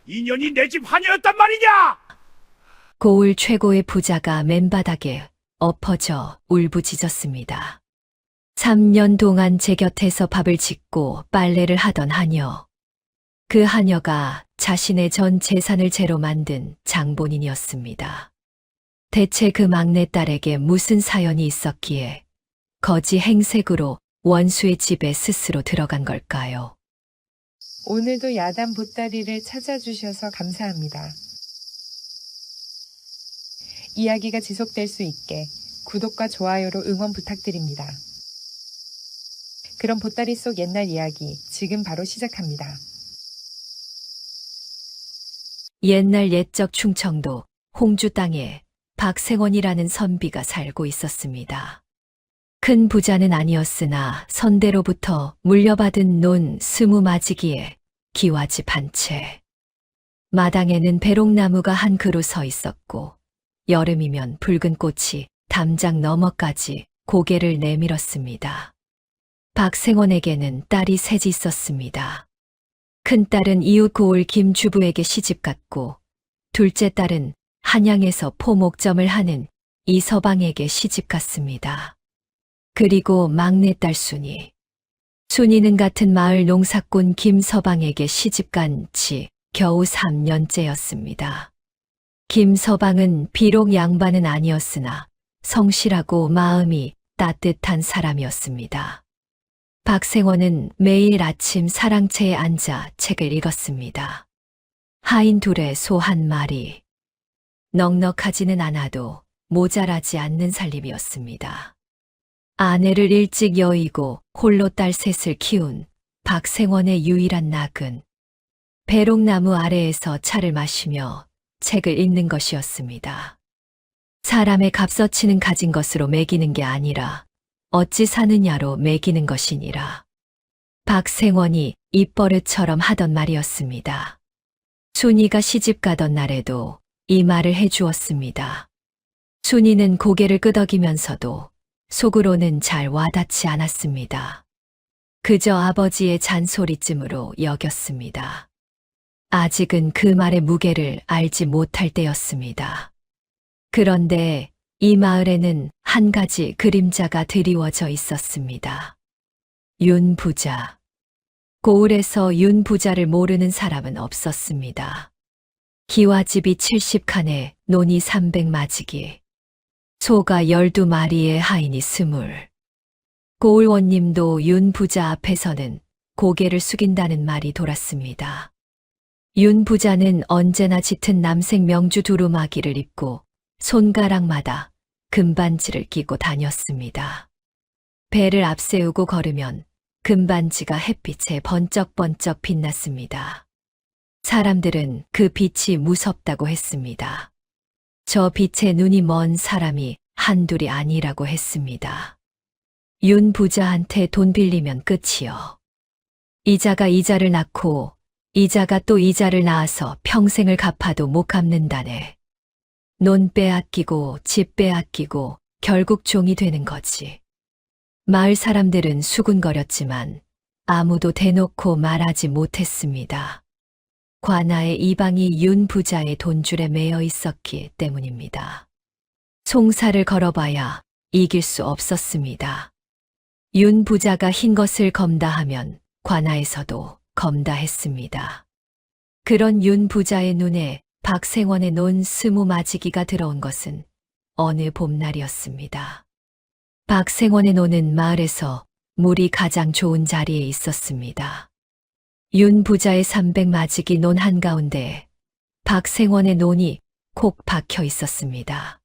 인연이 내 집 환이었단 말이냐? 고을 최고의 부자가 맨바닥에 엎어져 울부짖었습니다. 3년 동안 제 곁에서 밥을 짓고 빨래를 하던 하녀. 그 하녀가 자신의 전 재산을 죄로 만든 장본인이었습니다. 대체 그 막내딸에게 무슨 사연이 있었기에 거지 행색으로 원수의 집에 스스로 들어간 걸까요? 오늘도 야단 보따리를 찾아주셔서 감사합니다. 이야기가 지속될 수 있게 구독과 좋아요로 응원 부탁드립니다. 그럼 보따리 속 옛날 이야기 지금 바로 시작합니다. 옛날 옛적 충청도 홍주 땅에 박생원이라는 선비가 살고 있었습니다. 큰 부자는 아니었으나 선대로부터 물려받은 논 20마지기에 기와집 한 채. 마당에는 배롱나무가 한 그루 서 있었고 여름이면 붉은 꽃이 담장 너머까지 고개를 내밀었습니다. 박생원에게는 딸이 셋이 있었습니다. 큰딸은 이웃 고을 김 주부에게 시집갔고 둘째 딸은 한양에서 포목점을 하는 이서방에게 시집갔습니다. 그리고 막내딸 순이. 순이는 같은 마을 농사꾼 김서방에게 시집간 지 겨우 3년째였습니다. 김서방은 비록 양반은 아니었으나 성실하고 마음이 따뜻한 사람이었습니다. 박생원은 매일 아침 사랑채에 앉아 책을 읽었습니다. 하인 둘에 소 한 마리. 넉넉하지는 않아도 모자라지 않는 살림이었습니다. 아내를 일찍 여의고 홀로 딸 셋을 키운 박생원의 유일한 낙은 배롱나무 아래에서 차를 마시며 책을 읽는 것이었습니다. 사람의 값어치는 가진 것으로 매기는 게 아니라 어찌 사느냐로 매기는 것이니라. 박생원이 입버릇처럼 하던 말이었습니다. 순이가 시집가던 날에도 이 말을 해주었습니다. 순이는 고개를 끄덕이면서도 속으로는 잘 와닿지 않았습니다. 그저 아버지의 잔소리쯤으로 여겼습니다. 아직은 그 말의 무게를 알지 못할 때였습니다. 그런데 이 마을에는 한 가지 그림자가 드리워져 있었습니다. 윤 부자. 고을에서 윤 부자를 모르는 사람은 없었습니다. 기와집이 70칸에 논이 300마지기. 소가 12마리에 하인이 20. 고을원님도 윤 부자 앞에서는 고개를 숙인다는 말이 돌았습니다. 윤 부자는 언제나 짙은 남색 명주 두루마기를 입고 손가락마다 금반지를 끼고 다녔습니다. 배를 앞세우고 걸으면 금반지가 햇빛에 번쩍번쩍 빛났습니다. 사람들은 그 빛이 무섭다고 했습니다. 저 빛에 눈이 먼 사람이 한둘이 아니라고 했습니다. 윤 부자한테 돈 빌리면 끝이요. 이자가 이자를 낳고 이자가 또 이자를 낳아서 평생을 갚아도 못 갚는다네. 논 빼앗기고 집 빼앗기고 결국 종이 되는 거지. 마을 사람들은 수군거렸지만 아무도 대놓고 말하지 못했습니다. 관아의 이방이 윤 부자의 돈줄에 매여 있었기 때문입니다. 송사를 걸어봐야 이길 수 없었습니다. 윤 부자가 흰 것을 검다하면 관아에서도 검다했습니다. 그런 윤 부자의 눈에 박생원의 논 20마지기가 들어온 것은 어느 봄날이었습니다. 박생원의 논은 마을에서 물이 가장 좋은 자리에 있었습니다. 윤 부자의 300마지기 논 한가운데 박생원의 논이 콕 박혀 있었습니다.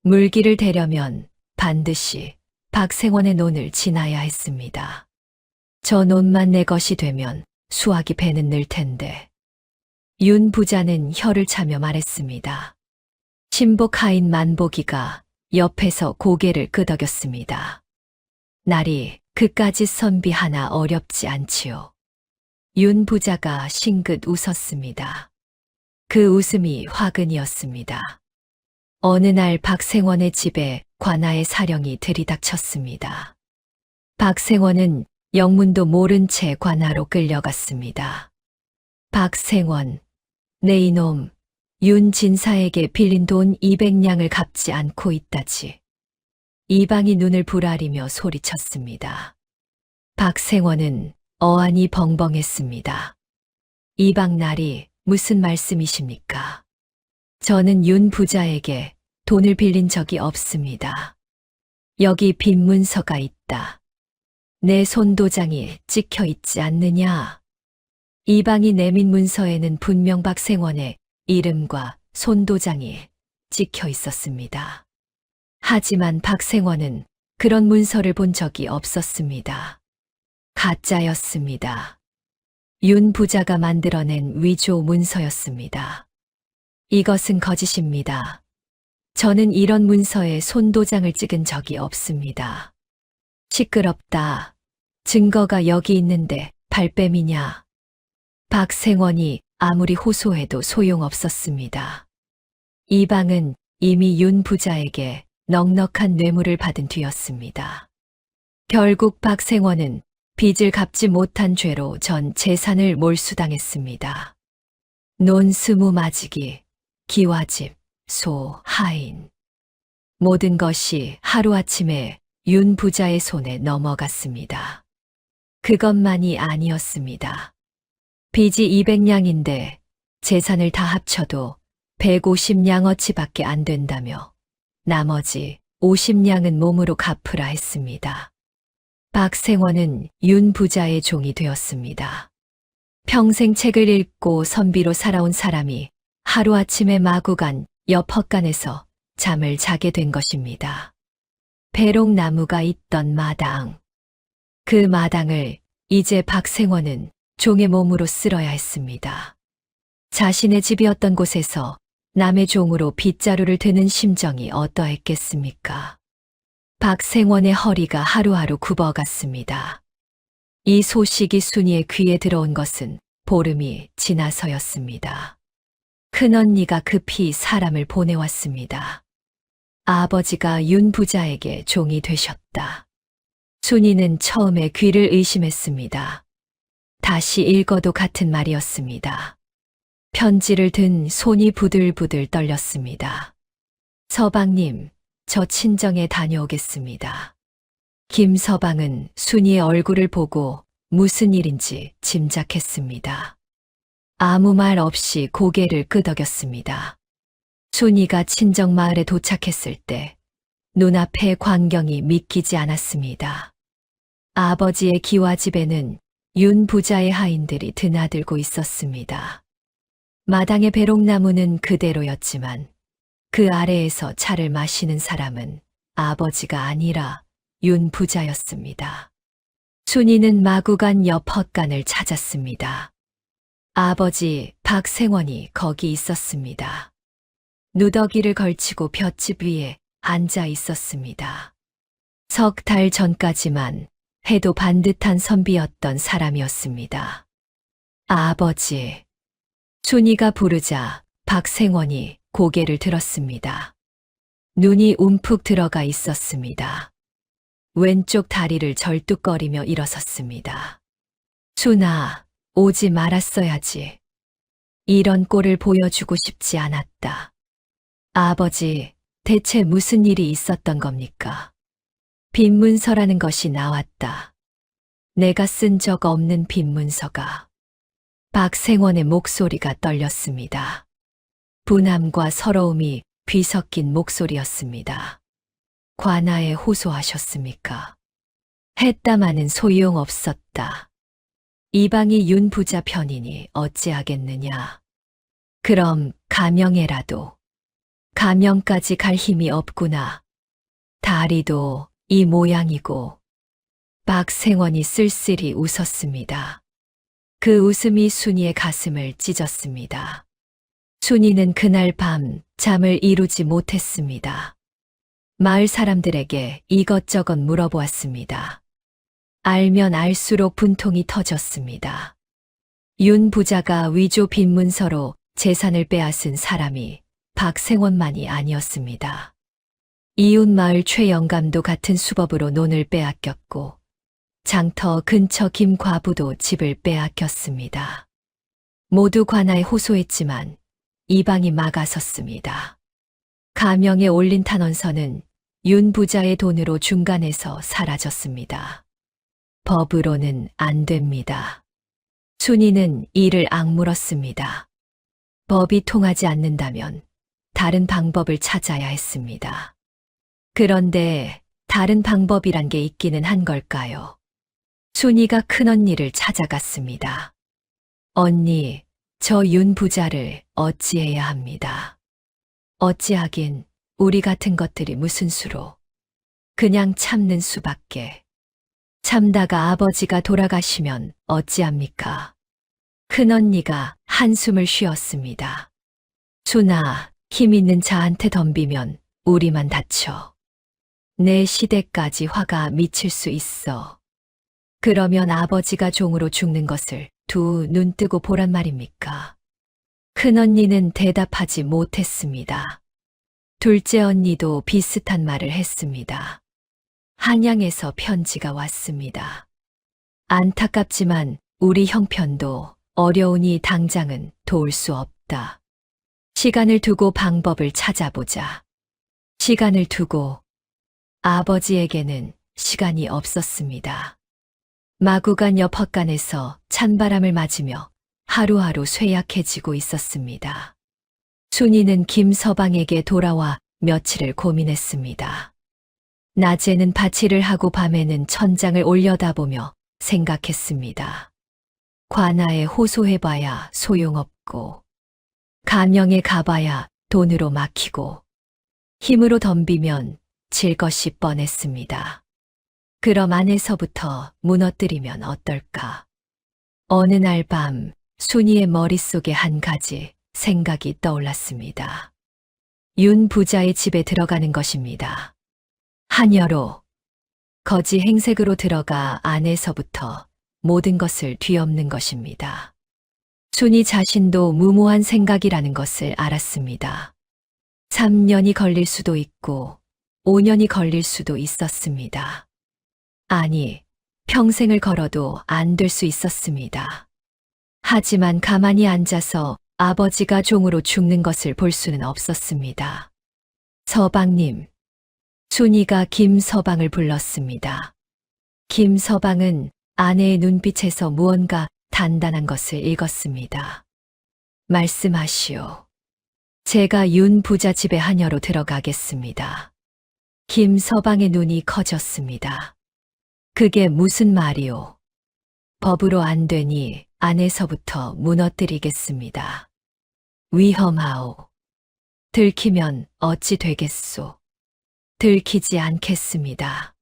물기를 대려면 반드시 박생원의 논을 지나야 했습니다. 저 논만 내 것이 되면 수확이 배는 늘 텐데. 윤 부자는 혀를 차며 말했습니다. 신복 하인 만보기가 옆에서 고개를 끄덕였습니다. 날이 그까짓 선비 하나 어렵지 않지요. 윤 부자가 싱긋 웃었습니다. 그 웃음이 화근이었습니다. 어느 날 박생원의 집에 관아의 사령이 들이닥쳤습니다. 박생원은 영문도 모른 채 관아로 끌려갔습니다. 박생원, 내 이놈, 윤 진사에게 빌린 돈 200냥을 갚지 않고 있다지. 이방이 눈을 부라리며 소리쳤습니다. 박생원은 어안이 벙벙했습니다. 이방날이 무슨 말씀이십니까? 저는 윤 부자에게 돈을 빌린 적이 없습니다. 여기 빈 문서가 있다. 내 손도장이 찍혀 있지 않느냐? 이방이 내민 문서에는 분명 박생원의 이름과 손도장이 찍혀 있었습니다. 하지만 박생원은 그런 문서를 본 적이 없었습니다. 가짜였습니다. 윤 부자가 만들어낸 위조 문서였습니다. 이것은 거짓입니다. 저는 이런 문서에 손도장을 찍은 적이 없습니다. 시끄럽다. 증거가 여기 있는데 발뺌이냐. 박생원이 아무리 호소해도 소용없었습니다. 이방은 이미 윤 부자에게 넉넉한 뇌물을 받은 뒤였습니다. 결국 박생원은 빚을 갚지 못한 죄로 전 재산을 몰수당했습니다. 논 스무 마지기, 기와집, 소, 하인. 모든 것이 하루아침에 윤 부자의 손에 넘어갔습니다. 그것만이 아니었습니다. 빚이 200냥인데 재산을 다 합쳐도 150냥어치밖에 안 된다며 나머지 50냥은 몸으로 갚으라 했습니다. 박생원은 윤 부자의 종이 되었습니다. 평생 책을 읽고 선비로 살아온 사람이 하루아침에 마구간 옆 헛간에서 잠을 자게 된 것입니다. 배롱나무가 있던 마당. 그 마당을 이제 박생원은 종의 몸으로 쓸어야 했습니다. 자신의 집이었던 곳에서 남의 종으로 빗자루를 드는 심정이 어떠했겠습니까? 박생원의 허리가 하루하루 굽어갔습니다. 이 소식이 순이의 귀에 들어온 것은 보름이 지나서였습니다. 큰언니가 급히 사람을 보내왔습니다. 아버지가 윤 부자에게 종이 되셨다. 순이는 처음에 귀를 의심했습니다. 다시 읽어도 같은 말이었습니다. 편지를 든 손이 부들부들 떨렸습니다. 서방님, 저 친정에 다녀오겠습니다. 김서방은 순이의 얼굴을 보고 무슨 일인지 짐작했습니다. 아무 말 없이 고개를 끄덕였습니다. 순이가 친정 마을에 도착했을 때 눈앞의 광경이 믿기지 않았습니다. 아버지의 기와집에는 윤 부자의 하인들이 드나들고 있었습니다. 마당의 배롱나무는 그대로였지만 그 아래에서 차를 마시는 사람은 아버지가 아니라 윤 부자였습니다. 순이는 마구간 옆 헛간을 찾았습니다. 아버지 박생원이 거기 있었습니다. 누더기를 걸치고 볏짚 위에 앉아 있었습니다. 석 달 전까지만 해도 반듯한 선비였던 사람이었습니다. 아버지. 순이가 부르자 박생원이 고개를 들었습니다. 눈이 움푹 들어가 있었습니다. 왼쪽 다리를 절뚝거리며 일어섰습니다. 순아, 오지 말았어야지. 이런 꼴을 보여주고 싶지 않았다. 아버지, 대체 무슨 일이 있었던 겁니까? 빈문서라는 것이 나왔다. 내가 쓴 적 없는 빈문서가. 박생원의 목소리가 떨렸습니다. 분함과 서러움이 뒤섞인 목소리였습니다. 관아에 호소하셨습니까? 했다마는 소용없었다. 이방이 윤 부자 편이니 어찌하겠느냐. 그럼 가명해라도. 가명까지 갈 힘이 없구나. 다리도 이 모양이고. 박생원이 쓸쓸히 웃었습니다. 그 웃음이 순이의 가슴을 찢었습니다. 순이는 그날 밤 잠을 이루지 못했습니다. 마을 사람들에게 이것저것 물어보았습니다. 알면 알수록 분통이 터졌습니다. 윤 부자가 위조 빈문서로 재산을 빼앗은 사람이 박생원만이 아니었습니다. 이웃 마을 최영감도 같은 수법으로 논을 빼앗겼고 장터 근처 김과부도 집을 빼앗겼습니다. 모두 관아에 호소했지만 이방이 막아섰습니다. 가명에 올린 탄원서는 윤 부자의 돈으로 중간에서 사라졌습니다. 법으로는 안 됩니다. 순이는 이를 악물었습니다. 법이 통하지 않는다면 다른 방법을 찾아야 했습니다. 그런데 다른 방법이란 게 있기는 한 걸까요? 순이가 큰언니를 찾아갔습니다. 언니, 저 윤 부자를 어찌해야 합니다. 어찌하긴 우리 같은 것들이 무슨 수로. 그냥 참는 수밖에. 참다가 아버지가 돌아가시면 어찌합니까? 큰언니가 한숨을 쉬었습니다. 순아, 힘 있는 자한테 덤비면 우리만 다쳐. 내 시대까지 화가 미칠 수 있어. 그러면 아버지가 종으로 죽는 것을 두 눈 뜨고 보란 말입니까? 큰언니는 대답하지 못했습니다. 둘째 언니도 비슷한 말을 했습니다. 한양에서 편지가 왔습니다. 안타깝지만 우리 형편도 어려우니 당장은 도울 수 없다. 시간을 두고 방법을 찾아보자. 시간을 두고 아버지에게는 시간이 없었습니다. 마구간 옆 헛간에서 찬바람을 맞으며 하루하루 쇠약해지고 있었습니다. 순이는 김서방에게 돌아와 며칠을 고민했습니다. 낮에는 바치를 하고 밤에는 천장을 올려다보며 생각했습니다. 관아에 호소해봐야 소용없고 가명에 가봐야 돈으로 막히고 힘으로 덤비면 질 것이 뻔했습니다. 그럼 안에서부터 무너뜨리면 어떨까? 어느 날 밤 순이의 머릿속에 한 가지 생각이 떠올랐습니다. 윤 부자의 집에 들어가는 것입니다. 한여로 거지 행색으로 들어가 안에서부터 모든 것을 뒤엎는 것입니다. 순이 자신도 무모한 생각이라는 것을 알았습니다. 3년이 걸릴 수도 있고 5년이 걸릴 수도 있었습니다. 아니, 평생을 걸어도 안 될 수 있었습니다. 하지만 가만히 앉아서 아버지가 종으로 죽는 것을 볼 수는 없었습니다. 서방님, 순이가 김서방을 불렀습니다. 김서방은 아내의 눈빛에서 무언가 단단한 것을 읽었습니다. 말씀하시오. 제가 윤 부자 집에 한여로 들어가겠습니다. 김서방의 눈이 커졌습니다. 그게 무슨 말이오? 법으로 안 되니 안에서부터 무너뜨리겠습니다. 위험하오. 들키면 어찌 되겠소? 들키지 않겠습니다.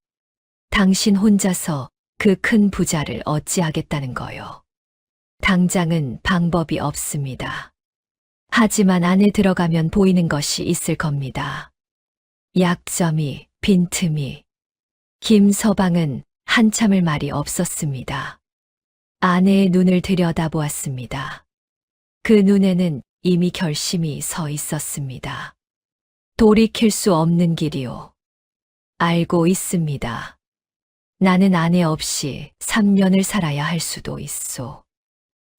당신 혼자서 그 큰 부자를 어찌하겠다는 거요. 당장은 방법이 없습니다. 하지만 안에 들어가면 보이는 것이 있을 겁니다. 약점이, 빈틈이. 김서방은 한참을 말이 없었습니다. 아내의 눈을 들여다보았습니다. 그 눈에는 이미 결심이 서 있었습니다. 돌이킬 수 없는 길이오. 알고 있습니다. 나는 아내 없이 3년을 살아야 할 수도 있소.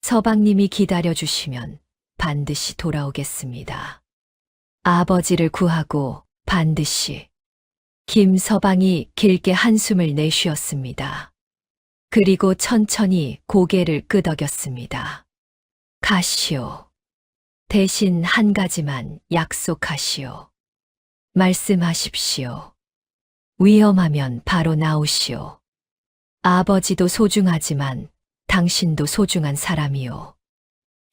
서방님이 기다려주시면 반드시 돌아오겠습니다. 아버지를 구하고 반드시. 김서방이 길게 한숨을 내쉬었습니다. 그리고 천천히 고개를 끄덕였습니다. 가시오. 대신 한 가지만 약속하시오. 말씀하십시오. 위험하면 바로 나오시오. 아버지도 소중하지만 당신도 소중한 사람이오.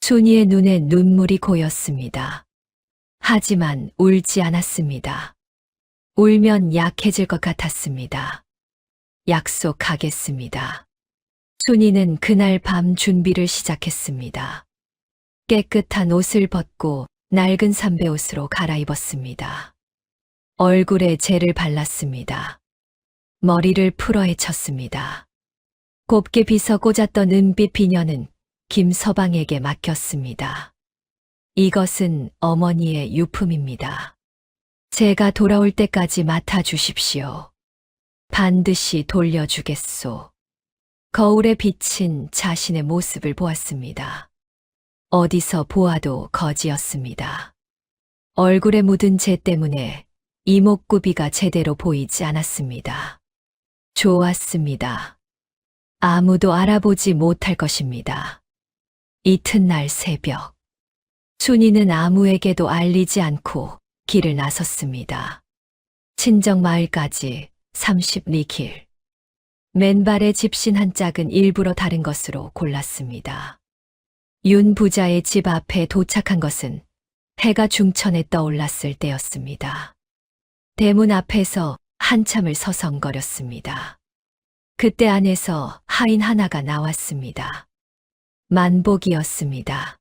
순이의 눈에 눈물이 고였습니다. 하지만 울지 않았습니다. 울면 약해질 것 같았습니다. 약속하겠습니다. 순이는 그날 밤 준비를 시작했습니다. 깨끗한 옷을 벗고 낡은 삼배옷으로 갈아입었습니다. 얼굴에 젤을 발랐습니다. 머리를 풀어헤쳤습니다. 곱게 빗어 꽂았던 은빛 비녀는 김서방에게 맡겼습니다. 이것은 어머니의 유품입니다. 제가 돌아올 때까지 맡아주십시오. 반드시 돌려주겠소. 거울에 비친 자신의 모습을 보았습니다. 어디서 보아도 거지였습니다. 얼굴에 묻은 재 때문에 이목구비가 제대로 보이지 않았습니다. 좋았습니다. 아무도 알아보지 못할 것입니다. 이튿날 새벽, 순이는 아무에게도 알리지 않고 길을 나섰습니다. 친정 마을까지 30리 길. 맨발에 집신 한 짝은 일부러 다른 것으로 골랐습니다. 윤 부자의 집 앞에 도착한 것은 해가 중천에 떠올랐을 때였습니다. 대문 앞에서 한참을 서성거렸습니다. 그때 안에서 하인 하나가 나왔습니다. 만복이었습니다.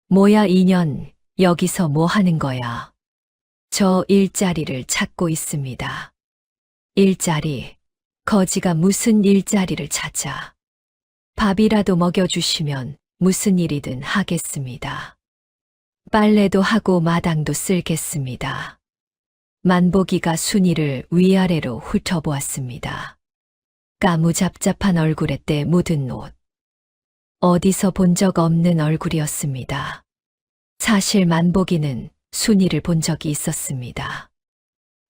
뭐야 이년, 여기서 뭐 하는 거야? 저 일자리를 찾고 있습니다. 일자리, 거지가 무슨 일자리를 찾아. 밥이라도 먹여주시면 무슨 일이든 하겠습니다. 빨래도 하고 마당도 쓸겠습니다. 만복이가 순이를 위아래로 훑어보았습니다. 까무잡잡한 얼굴에 때 묻은 옷. 어디서 본 적 없는 얼굴이었습니다. 사실 만복이는 순이를 본 적이 있었습니다.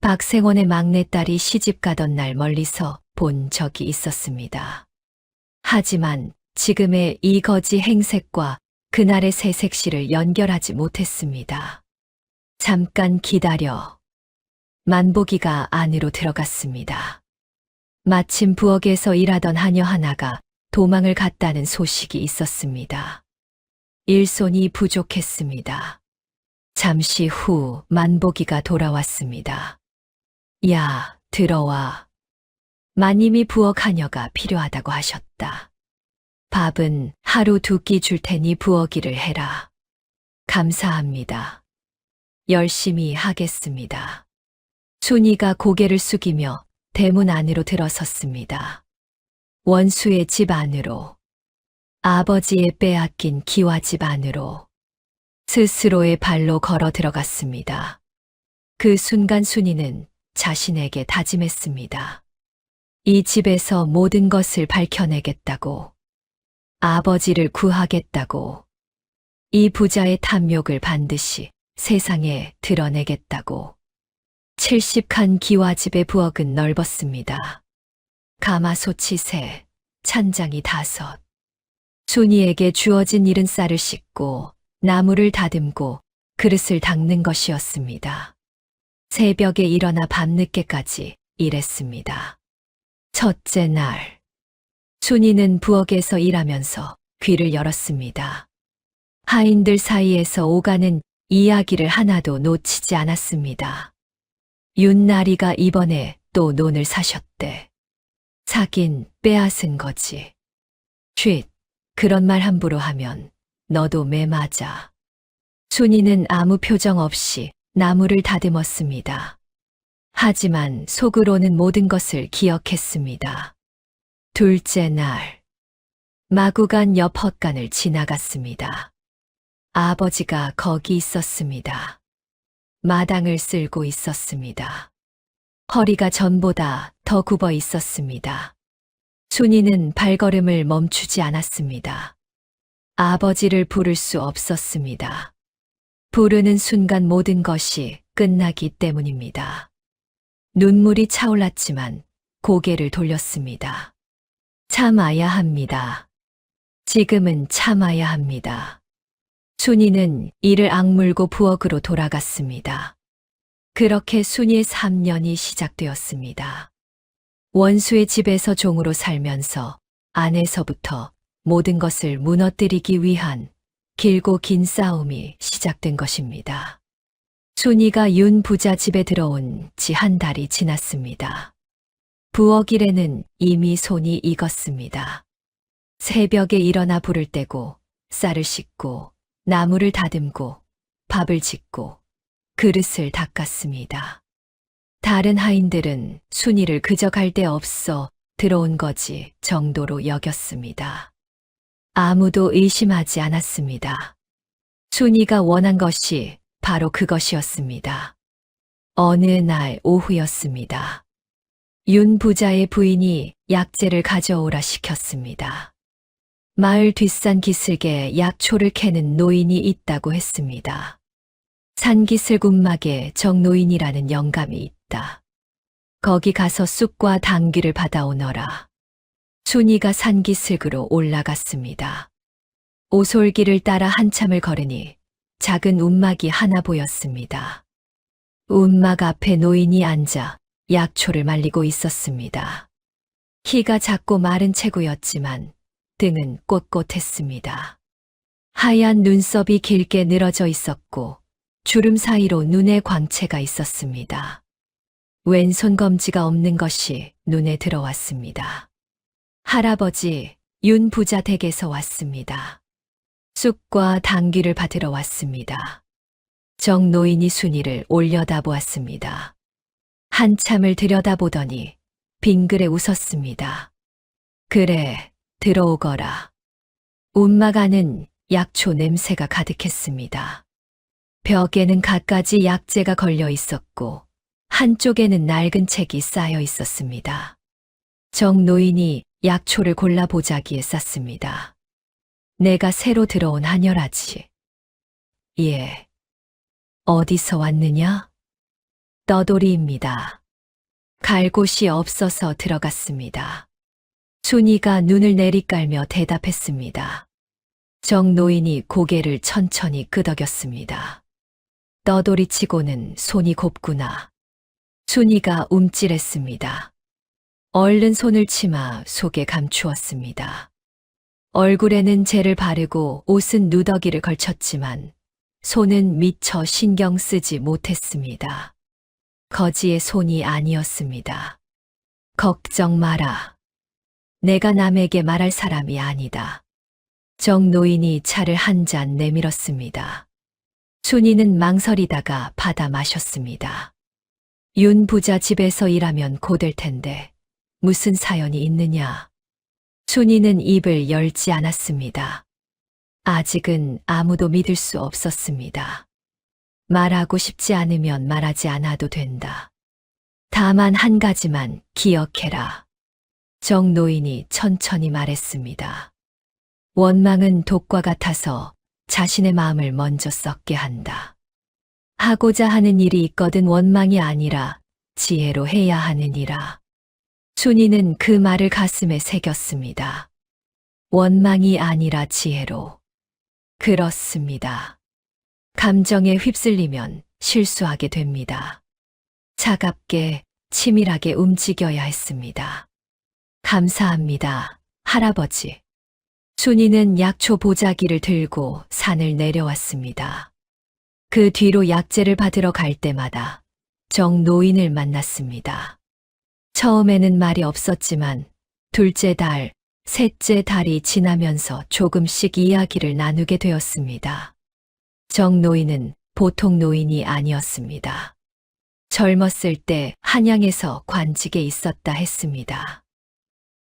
박생원의 막내딸이 시집 가던 날 멀리서 본 적이 있었습니다. 하지만 지금의 이 거지 행색과 그날의 새색시를 연결하지 못했습니다. 잠깐 기다려. 만복이가 안으로 들어갔습니다. 마침 부엌에서 일하던 하녀 하나가 도망을 갔다는 소식이 있었습니다. 일손이 부족했습니다. 잠시 후 만복이가 돌아왔습니다. 야, 들어와. 마님이 부엌 하녀가 필요하다고 하셨다. 밥은 하루 2끼 줄 테니 부엌일을 해라. 감사합니다. 열심히 하겠습니다. 순이가 고개를 숙이며 대문 안으로 들어섰습니다. 원수의 집 안으로, 아버지의 빼앗긴 기와집 안으로 스스로의 발로 걸어 들어갔습니다. 그 순간 순이는 자신에게 다짐했습니다. 이 집에서 모든 것을 밝혀내겠다고, 아버지를 구하겠다고, 이 부자의 탐욕을 반드시 세상에 드러내겠다고. 70칸 기와집의 부엌은 넓었습니다. 가마솥이 3, 찬장이 5. 순이에게 주어진 일은 쌀을 씻고 나무를 다듬고 그릇을 닦는 것이었습니다. 새벽에 일어나 밤늦게까지 일했습니다. 첫째 날, 순이는 부엌에서 일하면서 귀를 열었습니다. 하인들 사이에서 오가는 이야기를 하나도 놓치지 않았습니다. 윤나리가 이번에 또 논을 사셨대. 사긴 빼앗은 거지. 쉿, 그런 말 함부로 하면 너도 매 맞아. 순이는 아무 표정 없이 나무를 다듬었습니다. 하지만 속으로는 모든 것을 기억했습니다. 둘째 날, 마구간 옆 헛간을 지나갔습니다. 아버지가 거기 있었습니다. 마당을 쓸고 있었습니다. 허리가 전보다 더 굽어 있었습니다. 순이는 발걸음을 멈추지 않았습니다. 아버지를 부를 수 없었습니다. 부르는 순간 모든 것이 끝나기 때문입니다. 눈물이 차올랐지만 고개를 돌렸습니다. 참아야 합니다. 지금은 참아야 합니다. 순이는 이를 악물고 부엌으로 돌아갔습니다. 그렇게 순이의 3년이 시작되었습니다. 원수의 집에서 종으로 살면서 안에서부터 모든 것을 무너뜨리기 위한 길고 긴 싸움이 시작된 것입니다. 순이가 윤 부자 집에 들어온 지 한 달이 지났습니다. 부엌 일에는 이미 손이 익었습니다. 새벽에 일어나 불을 떼고 쌀을 씻고 나무를 다듬고 밥을 짓고 그릇을 닦았습니다. 다른 하인들은 순이를 그저 갈 데 없어 들어온 거지 정도로 여겼습니다. 아무도 의심하지 않았습니다. 순이가 원한 것이 바로 그것이었습니다. 어느 날 오후였습니다. 윤 부자의 부인이 약재를 가져오라 시켰습니다. 마을 뒷산 기슭에 약초를 캐는 노인이 있다고 했습니다. 산기슭 움막에 정노인이라는 영감이 있다. 거기 가서 쑥과 당귀를 받아오너라. 순이가 산기슭으로 올라갔습니다. 오솔길을 따라 한참을 걸으니 작은 움막이 하나 보였습니다. 움막 앞에 노인이 앉아 약초를 말리고 있었습니다. 키가 작고 마른 체구였지만 등은 꼿꼿했습니다. 하얀 눈썹이 길게 늘어져 있었고 주름 사이로 눈에 광채가 있었습니다. 왼손 검지가 없는 것이 눈에 들어왔습니다. 할아버지 윤 부자 댁에서 왔습니다. 쑥과 당귀를 받으러 왔습니다. 정노인이 순이를 올려다보았습니다. 한참을 들여다보더니 빙그레 웃었습니다. 그래, 들어오거라. 움막 안은 약초 냄새가 가득했습니다. 벽에는 갖가지 약재가 걸려 있었고 한쪽에는 낡은 책이 쌓여 있었습니다. 정노인이 약초를 골라 보자기에 쌌습니다. 내가 새로 들어온 한여라지. 예. 어디서 왔느냐? 떠돌이입니다. 갈 곳이 없어서 들어갔습니다. 순이가 눈을 내리깔며 대답했습니다. 정노인이 고개를 천천히 끄덕였습니다. 떠돌이치고는 손이 곱구나. 순이가 움찔했습니다. 얼른 손을 치마 속에 감추었습니다. 얼굴에는 젤을 바르고 옷은 누더기를 걸쳤지만 손은 미처 신경 쓰지 못했습니다. 거지의 손이 아니었습니다. 걱정 마라. 내가 남에게 말할 사람이 아니다. 정노인이 차를 한 잔 내밀었습니다. 순이는 망설이다가 받아 마셨습니다. 윤 부자 집에서 일하면 고될 텐데 무슨 사연이 있느냐? 순이는 입을 열지 않았습니다. 아직은 아무도 믿을 수 없었습니다. 말하고 싶지 않으면 말하지 않아도 된다. 다만 한 가지만 기억해라. 정노인이 천천히 말했습니다. 원망은 독과 같아서 자신의 마음을 먼저 썩게 한다. 하고자 하는 일이 있거든 원망이 아니라 지혜로 해야 하는 이라. 순이는 그 말을 가슴에 새겼습니다. 원망이 아니라 지혜로. 그렇습니다. 감정에 휩쓸리면 실수하게 됩니다. 차갑게, 치밀하게 움직여야 했습니다. 감사합니다, 할아버지. 순이는 약초 보자기를 들고 산을 내려왔습니다. 그 뒤로 약재를 받으러 갈 때마다 정노인을 만났습니다. 처음에는 말이 없었지만 둘째 달, 셋째 달이 지나면서 조금씩 이야기를 나누게 되었습니다. 정노인은 보통 노인이 아니었습니다. 젊었을 때 한양에서 관직에 있었다 했습니다.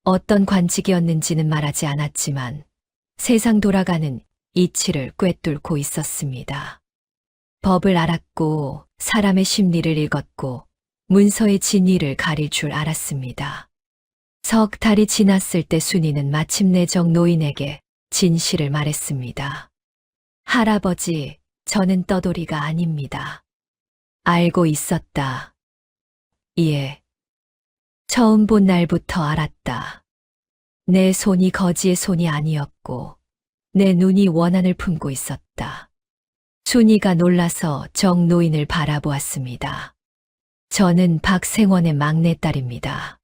어떤 관직이었는지는 말하지 않았지만 세상 돌아가는 이치를 꿰뚫고 있었습니다. 법을 알았고 사람의 심리를 읽었고 문서의 진위를 가릴 줄 알았습니다. 석 달이 지났을 때 순이는 마침내 정노인에게 진실을 말했습니다. 할아버지, 저는 떠돌이가 아닙니다. 알고 있었다. 예. 처음 본 날부터 알았다. 내 손이 거지의 손이 아니었고 내 눈이 원한을 품고 있었다. 순이가 놀라서 정노인을 바라보았습니다. 저는 박생원의 막내딸입니다.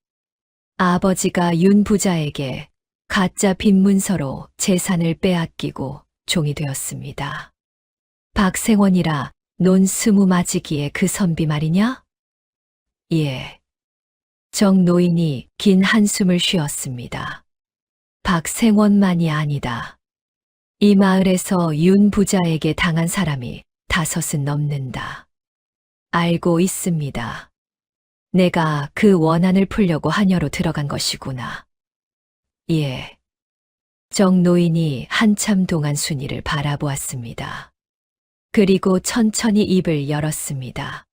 아버지가 윤 부자에게 가짜 빈문서로 재산을 빼앗기고 종이 되었습니다. 박생원이라 논 20마지기의 그 선비 말이냐? 예. 정노인이 긴 한숨을 쉬었습니다. 박생원만이 아니다. 이 마을에서 윤 부자에게 당한 사람이 5은 넘는다. 알고 있습니다. 내가 그 원한을 풀려고 한여로 들어간 것이구나. 예. 정노인이 한참 동안 순이를 바라보았습니다. 그리고 천천히 입을 열었습니다.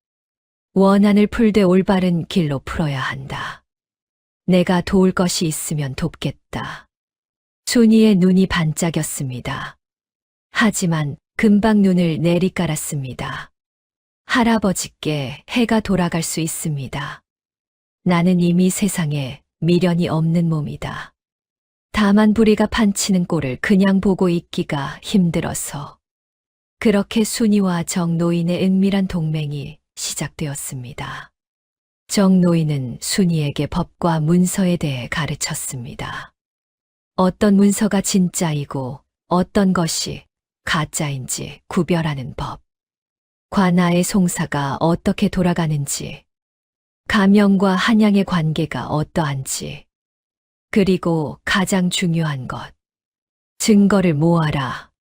원한을 풀되 올바른 길로 풀어야 한다. 내가 도울 것이 있으면 돕겠다. 순이의 눈이 반짝였습니다. 하지만 금방 눈을 내리깔았습니다. 할아버지께 해가 돌아갈 수 있습니다. 나는 이미 세상에 미련이 없는 몸이다. 다만 부리가 판치는 꼴을 그냥 보고 있기가 힘들어서. 그렇게 순이와 정노인의 은밀한 동맹이 시작되었습니다. 정노인은 순이에게 법과 문서에 대해 가르쳤습니다. 어떤 문서가 진짜이고 어떤 것이 가짜인지 구별하는 법. 관아의 송사가 어떻게 돌아가는지, 가명과 한양의 관계가 어떠한지, 그리고 가장 중요한 것, 증거를 모아라.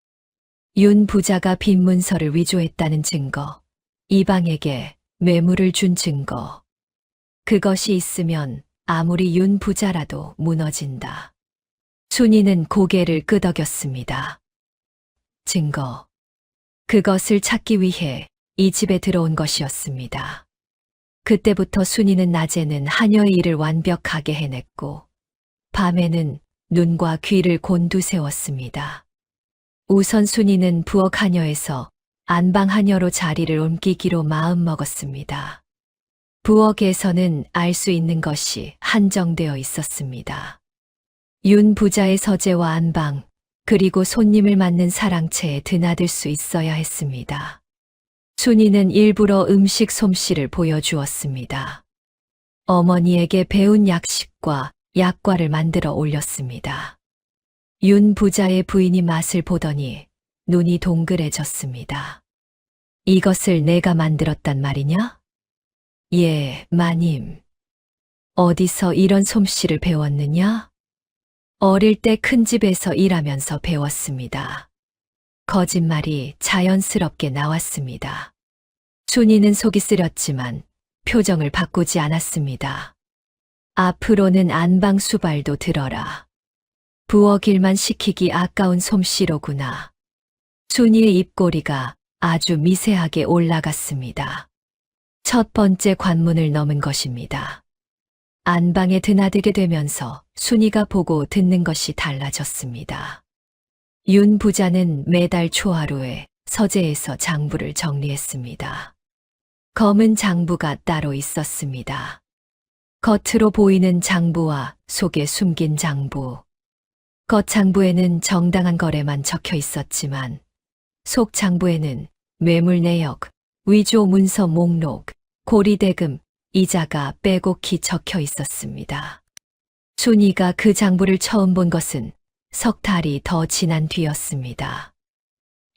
윤 부자가 빈 문서를 위조했다는 증거, 이방에게 뇌물을 준 증거. 그것이 있으면 아무리 윤 부자라도 무너진다. 순이는 고개를 끄덕였습니다. 증거. 그것을 찾기 위해 이 집에 들어온 것이었습니다. 그때부터 순이는 낮에는 하녀의 일을 완벽하게 해냈고, 밤에는 눈과 귀를 곤두세웠습니다. 우선 순이는 부엌 하녀에서 안방 하녀로 자리를 옮기기로 마음먹었습니다. 부엌에서는 알 수 있는 것이 한정되어 있었습니다. 윤 부자의 서재와 안방, 그리고 손님을 맞는 사랑채에 드나들 수 있어야 했습니다. 순이는 일부러 음식 솜씨를 보여주었습니다. 어머니에게 배운 약식과 약과를 만들어 올렸습니다. 윤 부자의 부인이 맛을 보더니 눈이 동그래졌습니다. 이것을 내가 만들었단 말이냐? 예, 마님. 어디서 이런 솜씨를 배웠느냐? 어릴 때 큰 집에서 일하면서 배웠습니다. 거짓말이 자연스럽게 나왔습니다. 순이는 속이 쓰렸지만 표정을 바꾸지 않았습니다. 앞으로는 안방 수발도 들어라. 부엌 일만 시키기 아까운 솜씨로구나. 순이의 입꼬리가 아주 미세하게 올라갔습니다. 첫 번째 관문을 넘은 것입니다. 안방에 드나들게 되면서 순이가 보고 듣는 것이 달라졌습니다. 윤 부자는 매달 초하루에 서재에서 장부를 정리했습니다. 검은 장부가 따로 있었습니다. 겉으로 보이는 장부와 속에 숨긴 장부. 겉 장부에는 정당한 거래만 적혀 있었지만 속 장부에는 뇌물 내역, 위조 문서 목록, 고리대금, 이자가 빼곡히 적혀 있었습니다. 순이가 그 장부를 처음 본 것은 석 달이 더 지난 뒤였습니다.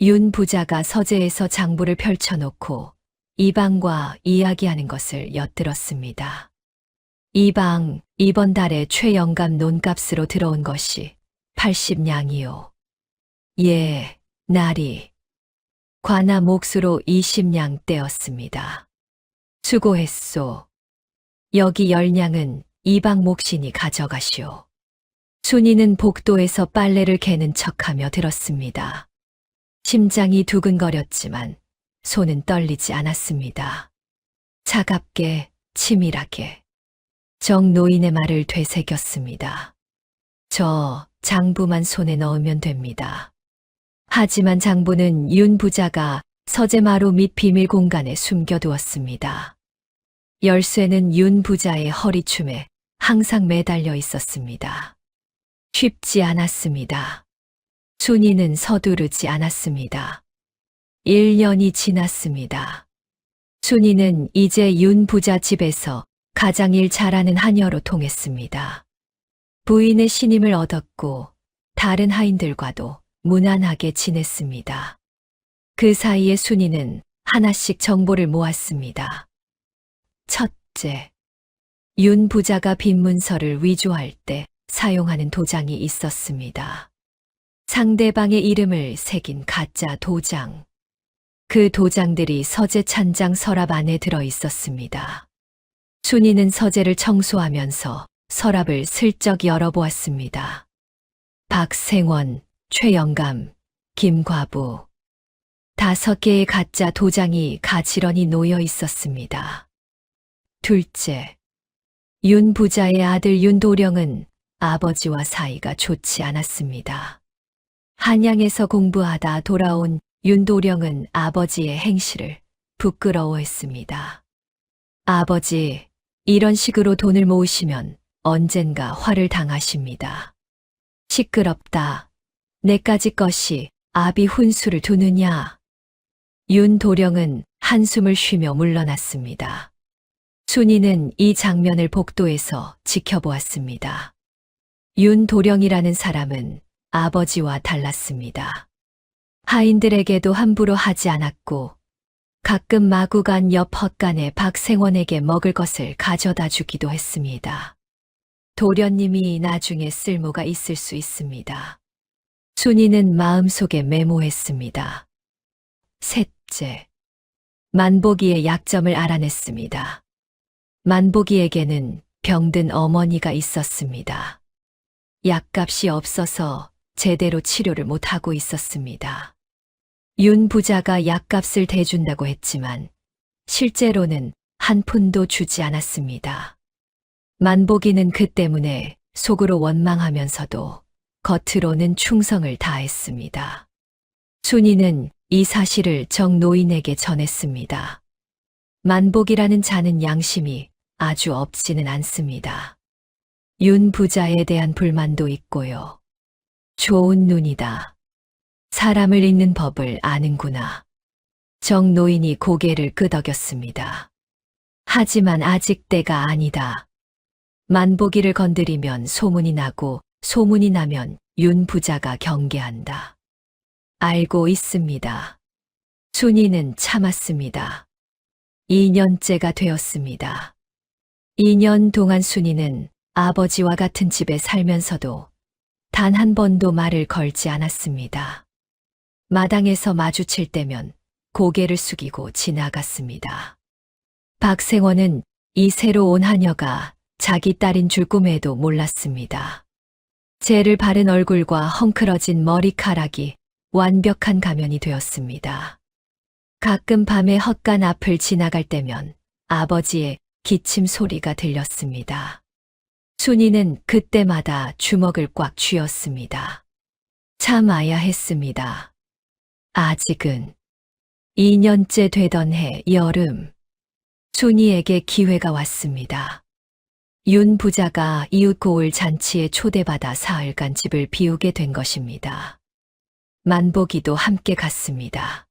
윤 부자가 서재에서 장부를 펼쳐놓고 이방과 이야기하는 것을 엿들었습니다. 이방, 이번 달에 최영감 논값으로 들어온 것이 80냥이요. 예, 날이. 관아 몫으로 20냥 떼었습니다. 수고했소. 여기 10냥은 이방 몫이니 가져가시오. 순이는 복도에서 빨래를 개는 척하며 들었습니다. 심장이 두근거렸지만 손은 떨리지 않았습니다. 차갑게, 치밀하게. 정노인의 말을 되새겼습니다. 저 장부만 손에 넣으면 됩니다. 하지만 장부는 윤 부자가 서재마루 및 비밀 공간에 숨겨두었습니다. 열쇠는 윤 부자의 허리춤에 항상 매달려 있었습니다. 쉽지 않았습니다. 순이는 서두르지 않았습니다. 1년이 지났습니다. 순이는 이제 윤 부자 집에서 가장 일 잘하는 하녀로 통했습니다. 부인의 신임을 얻었고 다른 하인들과도 무난하게 지냈습니다. 그 사이에 순이는 하나씩 정보를 모았습니다. 첫째, 윤 부자가 빈 문서를 위조할 때 사용하는 도장이 있었습니다. 상대방의 이름을 새긴 가짜 도장. 그 도장들이 서재 찬장 서랍 안에 들어 있었습니다. 순이는 서재를 청소하면서 서랍을 슬쩍 열어보았습니다. 박생원, 최영감, 김과부. 5개의 가짜 도장이 가지런히 놓여 있었습니다. 둘째, 윤 부자의 아들 윤도령은 아버지와 사이가 좋지 않았습니다. 한양에서 공부하다 돌아온 윤도령은 아버지의 행실을 부끄러워했습니다. 아버지, 이런 식으로 돈을 모으시면 언젠가 화를 당하십니다. 시끄럽다. 내까지 것이 아비 훈수를 두느냐. 윤도령은 한숨을 쉬며 물러났습니다. 순이는 이 장면을 복도에서 지켜보았습니다. 윤도령이라는 사람은 아버지와 달랐습니다. 하인들에게도 함부로 하지 않았고 가끔 마구간 옆 헛간에 박생원에게 먹을 것을 가져다 주기도 했습니다. 도련님이 나중에 쓸모가 있을 수 있습니다. 순이는 마음속에 메모했습니다. 셋째, 만복이의 약점을 알아냈습니다. 만복이에게는 병든 어머니가 있었습니다. 약값이 없어서 제대로 치료를 못하고 있었습니다. 윤 부자가 약값을 대준다고 했지만 실제로는 한 푼도 주지 않았습니다. 만복이는 그 때문에 속으로 원망하면서도 겉으로는 충성을 다했습니다. 순이는 이 사실을 정 노인에게 전했습니다. 만복이라는 자는 양심이 아주 없지는 않습니다. 윤 부자에 대한 불만도 있고요. 좋은 눈이다. 사람을 읽는 법을 아는구나. 정 노인이 고개를 끄덕였습니다. 하지만 아직 때가 아니다. 만복이를 건드리면 소문이 나고 소문이 나면 윤 부자가 경계한다. 알고 있습니다. 순이는 참았습니다. 2년째가 되었습니다. 2년 동안 순이는 아버지와 같은 집에 살면서도 단 한 번도 말을 걸지 않았습니다. 마당에서 마주칠 때면 고개를 숙이고 지나갔습니다. 박생원은 이 새로 온 하녀가 자기 딸인 줄 꿈에도 몰랐습니다. 재를 바른 얼굴과 헝클어진 머리카락이 완벽한 가면이 되었습니다. 가끔 밤에 헛간 앞을 지나갈 때면 아버지의 기침 소리가 들렸습니다. 순이는 그때마다 주먹을 꽉 쥐었습니다. 참아야 했습니다. 아직은 2년째 되던 해 여름, 순이에게 기회가 왔습니다. 윤 부자가 이웃 고을 잔치에 초대받아 사흘간 집을 비우게 된 것입니다. 만복이도 함께 갔습니다.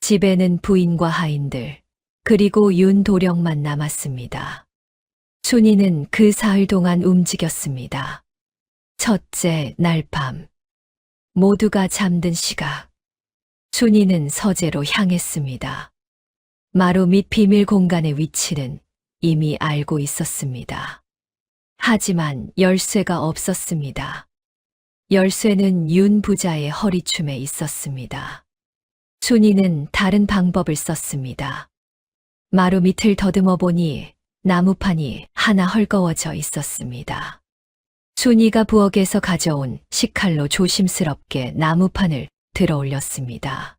집에는 부인과 하인들, 그리고 윤도령만 남았습니다. 순이는 그 사흘 동안 움직였습니다. 첫째 날 밤, 모두가 잠든 시각, 순이는 서재로 향했습니다. 마루 및 비밀 공간의 위치는 이미 알고 있었습니다. 하지만 열쇠가 없었습니다. 열쇠는 윤 부자의 허리춤에 있었습니다. 순이는 다른 방법을 썼습니다. 마루 밑을 더듬어 보니 나무판이 하나 헐거워져 있었습니다. 순이가 부엌에서 가져온 식칼로 조심스럽게 나무판을 들어 올렸습니다.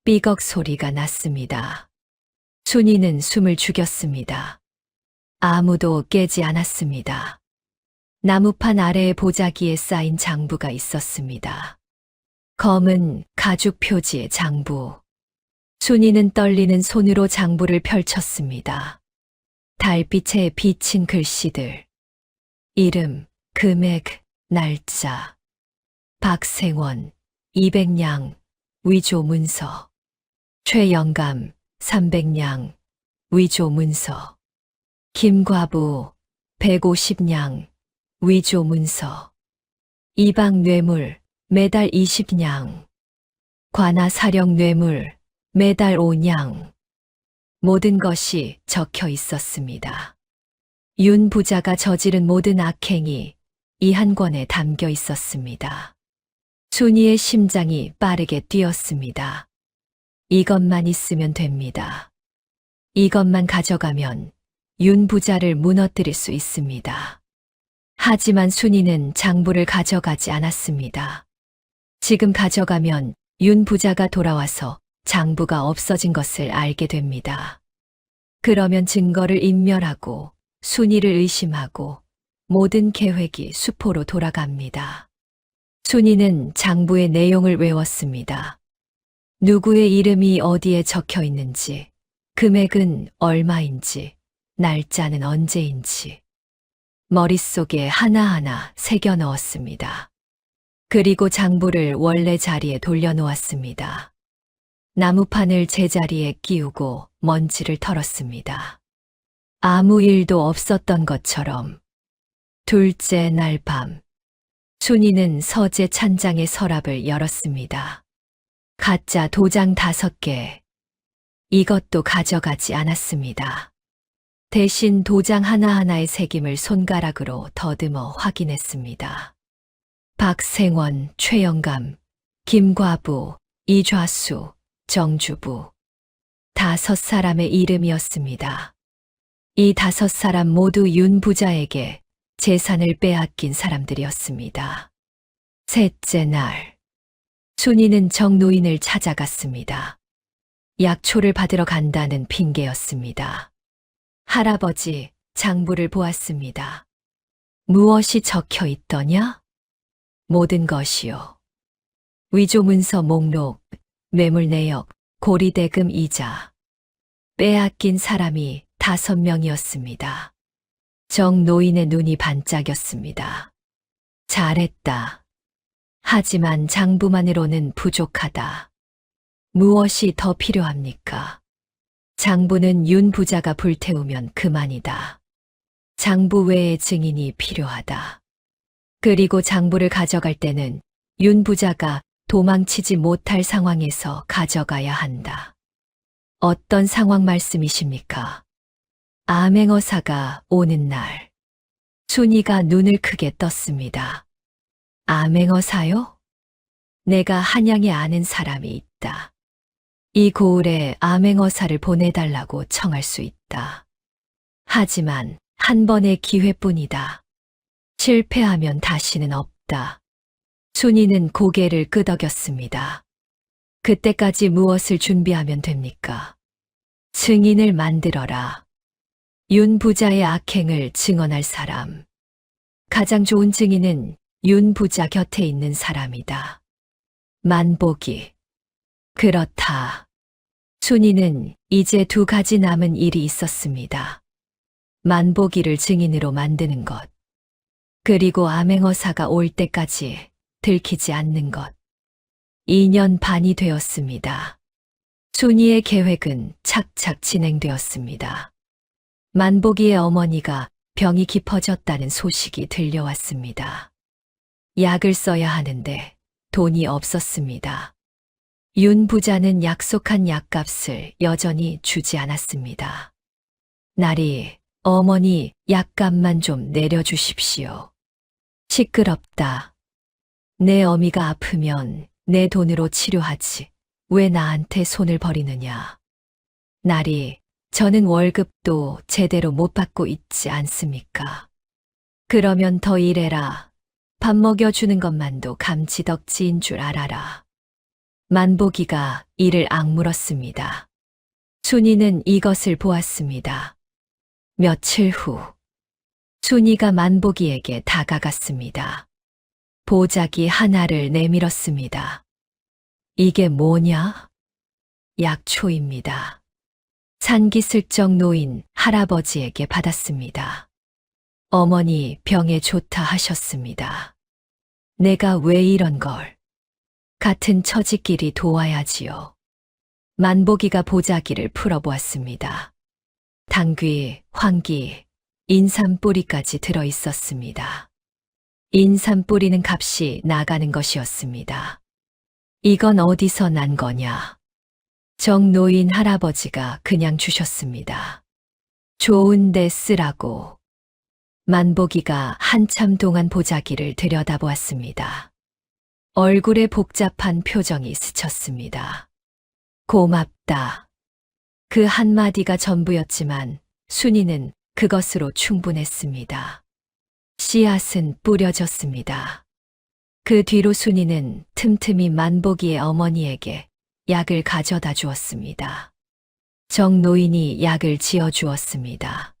삐걱 소리가 났습니다. 순이는 숨을 죽였습니다. 아무도 깨지 않았습니다. 나무판 아래에 보자기에 쌓인 장부가 있었습니다. 검은 가죽 표지의 장부. 순이는 떨리는 손으로 장부를 펼쳤습니다. 달빛에 비친 글씨들. 이름, 금액, 날짜. 박생원, 200냥, 위조 문서. 최영감, 300냥, 위조 문서. 김과부, 150냥, 위조 문서. 이방 뇌물, 매달 20냥. 관아 사령 뇌물, 매달 5냥. 모든 것이 적혀 있었습니다. 윤 부자가 저지른 모든 악행이 이 한 권에 담겨 있었습니다. 순이의 심장이 빠르게 뛰었습니다. 이것만 있으면 됩니다. 이것만 가져가면 윤 부자를 무너뜨릴 수 있습니다. 하지만 순이는 장부를 가져가지 않았습니다. 지금 가져가면 윤 부자가 돌아와서 장부가 없어진 것을 알게 됩니다. 그러면 증거를 인멸하고 순이를 의심하고 모든 계획이 수포로 돌아갑니다. 순이는 장부의 내용을 외웠습니다. 누구의 이름이 어디에 적혀 있는지, 금액은 얼마인지, 날짜는 언제인지, 머릿속에 하나하나 새겨 넣었습니다. 그리고 장부를 원래 자리에 돌려놓았습니다. 나무판을 제자리에 끼우고 먼지를 털었습니다. 아무 일도 없었던 것처럼. 둘째 날 밤, 순이는 서재 찬장의 서랍을 열었습니다. 가짜 도장 5개. 이것도 가져가지 않았습니다. 대신 도장 하나하나의 새김을 손가락으로 더듬어 확인했습니다. 박생원, 최영감, 김과부, 이좌수, 정주부. 5사람의 이름이었습니다. 이 5사람 모두 윤 부자에게 재산을 빼앗긴 사람들이었습니다. 셋째 날, 순이는 정 노인을 찾아갔습니다. 약초를 받으러 간다는 핑계였습니다. 할아버지, 장부를 보았습니다. 무엇이 적혀 있더냐? 모든 것이요. 위조 문서 목록, 매물 내역, 고리대금 이자. 빼앗긴 사람이 5명이었습니다. 정 노인의 눈이 반짝였습니다. 잘했다. 하지만 장부만으로는 부족하다. 무엇이 더 필요합니까? 장부는 윤 부자가 불태우면 그만이다. 장부 외의 증인이 필요하다. 그리고 장부를 가져갈 때는 윤 부자가 도망치지 못할 상황에서 가져가야 한다. 어떤 상황 말씀이십니까? 암행어사가 오는 날, 순이가 눈을 크게 떴습니다. 암행어사요? 내가 한양에 아는 사람이 있다. 이 고을에 암행어사를 보내달라고 청할 수 있다. 하지만 한 번의 기회뿐이다. 실패하면 다시는 없다. 순이는 고개를 끄덕였습니다. 그때까지 무엇을 준비하면 됩니까? 증인을 만들어라. 윤 부자의 악행을 증언할 사람. 가장 좋은 증인은 윤 부자 곁에 있는 사람이다. 만복이. 그렇다. 순이는 이제 2가지 남은 일이 있었습니다. 만복이를 증인으로 만드는 것. 그리고 암행어사가 올 때까지 들키지 않는 것. 2년 반이 되었습니다. 순이의 계획은 착착 진행되었습니다. 만복이의 어머니가 병이 깊어졌다는 소식이 들려왔습니다. 약을 써야 하는데 돈이 없었습니다. 윤 부자는 약속한 약값을 여전히 주지 않았습니다. 날이, 어머니 약값만 좀 내려주십시오. 시끄럽다. 내 어미가 아프면 내 돈으로 치료하지. 왜 나한테 손을 버리느냐. 날이, 저는 월급도 제대로 못 받고 있지 않습니까? 그러면 더 일해라. 밥 먹여주는 것만도 감지덕지인 줄 알아라. 만복이가 이를 악물었습니다. 순이는 이것을 보았습니다. 며칠 후, 순이가 만복이에게 다가갔습니다. 보자기 하나를 내밀었습니다. 이게 뭐냐? 약초입니다. 산기슬쩍 노인 할아버지에게 받았습니다. 어머니 병에 좋다 하셨습니다. 내가 왜 이런 걸? 같은 처지끼리 도와야지요. 만복이가 보자기를 풀어보았습니다. 당귀, 황기, 인삼 뿌리까지 들어 있었습니다. 인삼 뿌리는 값이 나가는 것이었습니다. 이건 어디서 난 거냐? 정노인 할아버지가 그냥 주셨습니다. 좋은데 쓰라고. 만복이가 한참 동안 보자기를 들여다보았습니다. 얼굴에 복잡한 표정이 스쳤습니다. 고맙다. 그 한마디가 전부였지만 순이는 그것으로 충분했습니다. 씨앗은 뿌려졌습니다. 그 뒤로 순이는 틈틈이 만복이의 어머니에게 약을 가져다 주었습니다. 정 노인이 약을 지어 주었습니다.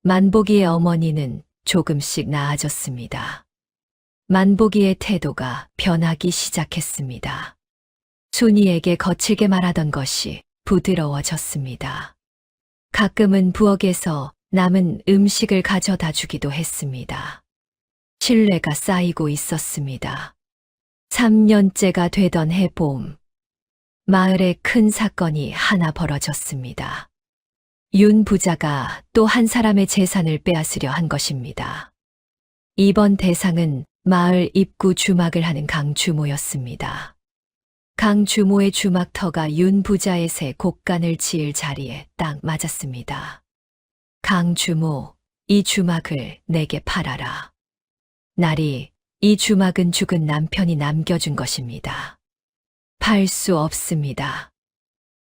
만복이의 어머니는 조금씩 나아졌습니다. 만보기의 태도가 변하기 시작했습니다. 순이에게 거칠게 말하던 것이 부드러워졌습니다. 가끔은 부엌에서 남은 음식을 가져다 주기도 했습니다. 신뢰가 쌓이고 있었습니다. 3년째가 되던 해봄, 마을에 큰 사건이 하나 벌어졌습니다. 윤 부자가 또 한 사람의 재산을 빼앗으려 한 것입니다. 이번 대상은 마을 입구 주막을 하는 강 주모였습니다. 강 주모의 주막터가 윤 부자의 새 곡간을 지을 자리에 딱 맞았습니다. 강 주모, 이 주막을 내게 팔아라. 날이 이 주막은 죽은 남편이 남겨준 것입니다. 팔 수 없습니다.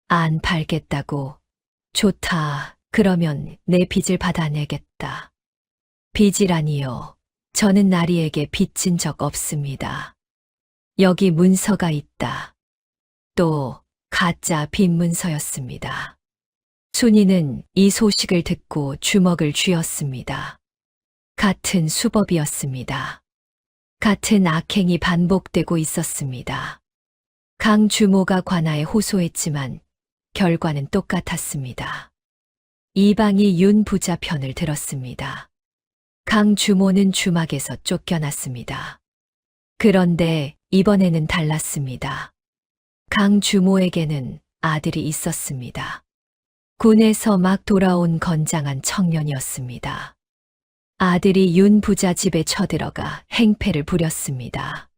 안 팔겠다고. 좋다. 그러면 내 빚을 받아내겠다. 빚이라니요. 저는 나리에게 빚진 적 없습니다. 여기 문서가 있다. 또 가짜 빈문서였습니다. 순이는 이 소식을 듣고 주먹을 쥐었습니다. 같은 수법이었습니다. 같은 악행이 반복되고 있었습니다. 강 주모가 관아에 호소했지만 결과는 똑같았습니다. 이방이 윤 부자 편을 들었습니다. 강 주모는 주막에서 쫓겨났습니다. 그런데 이번에는 달랐습니다. 강 주모에게는 아들이 있었습니다. 군에서 막 돌아온 건장한 청년이었습니다. 아들이 윤 부자 집에 쳐들어가 행패를 부렸습니다.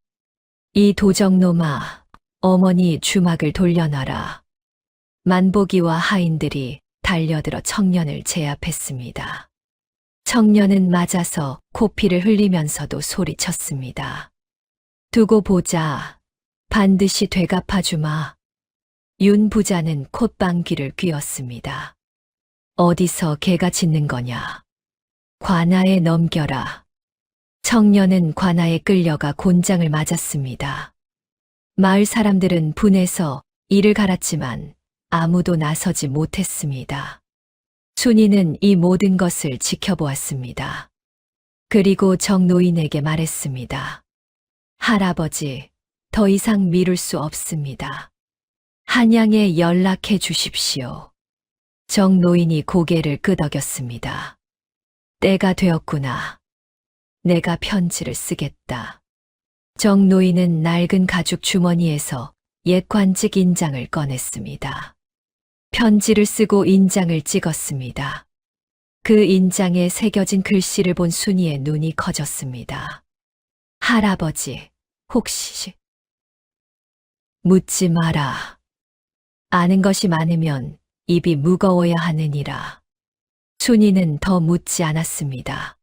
이 도적놈아, 어머니 주막을 돌려놔라. 만보기와 하인들이 달려들어 청년을 제압했습니다. 청년은 맞아서 코피를 흘리면서도 소리쳤습니다. 두고 보자. 반드시 되갚아주마. 윤 부자는 콧방귀를 뀌었습니다. 어디서 개가 짖는 거냐. 관아에 넘겨라. 청년은 관아에 끌려가 곤장을 맞았습니다. 마을 사람들은 분해서 이를 갈았지만 아무도 나서지 못했습니다. 순이는 이 모든 것을 지켜보았습니다. 그리고 정노인에게 말했습니다. 할아버지, 더 이상 미룰 수 없습니다. 한양에 연락해 주십시오. 정노인이 고개를 끄덕였습니다. 때가 되었구나. 내가 편지를 쓰겠다. 정노인은 낡은 가죽 주머니에서 옛 관직 인장을 꺼냈습니다. 편지를 쓰고 인장을 찍었습니다. 그 인장에 새겨진 글씨를 본 순이의 눈이 커졌습니다. 할아버지, 혹시 묻지 마라. 아는 것이 많으면 입이 무거워야 하느니라. 순이는 더 묻지 않았습니다.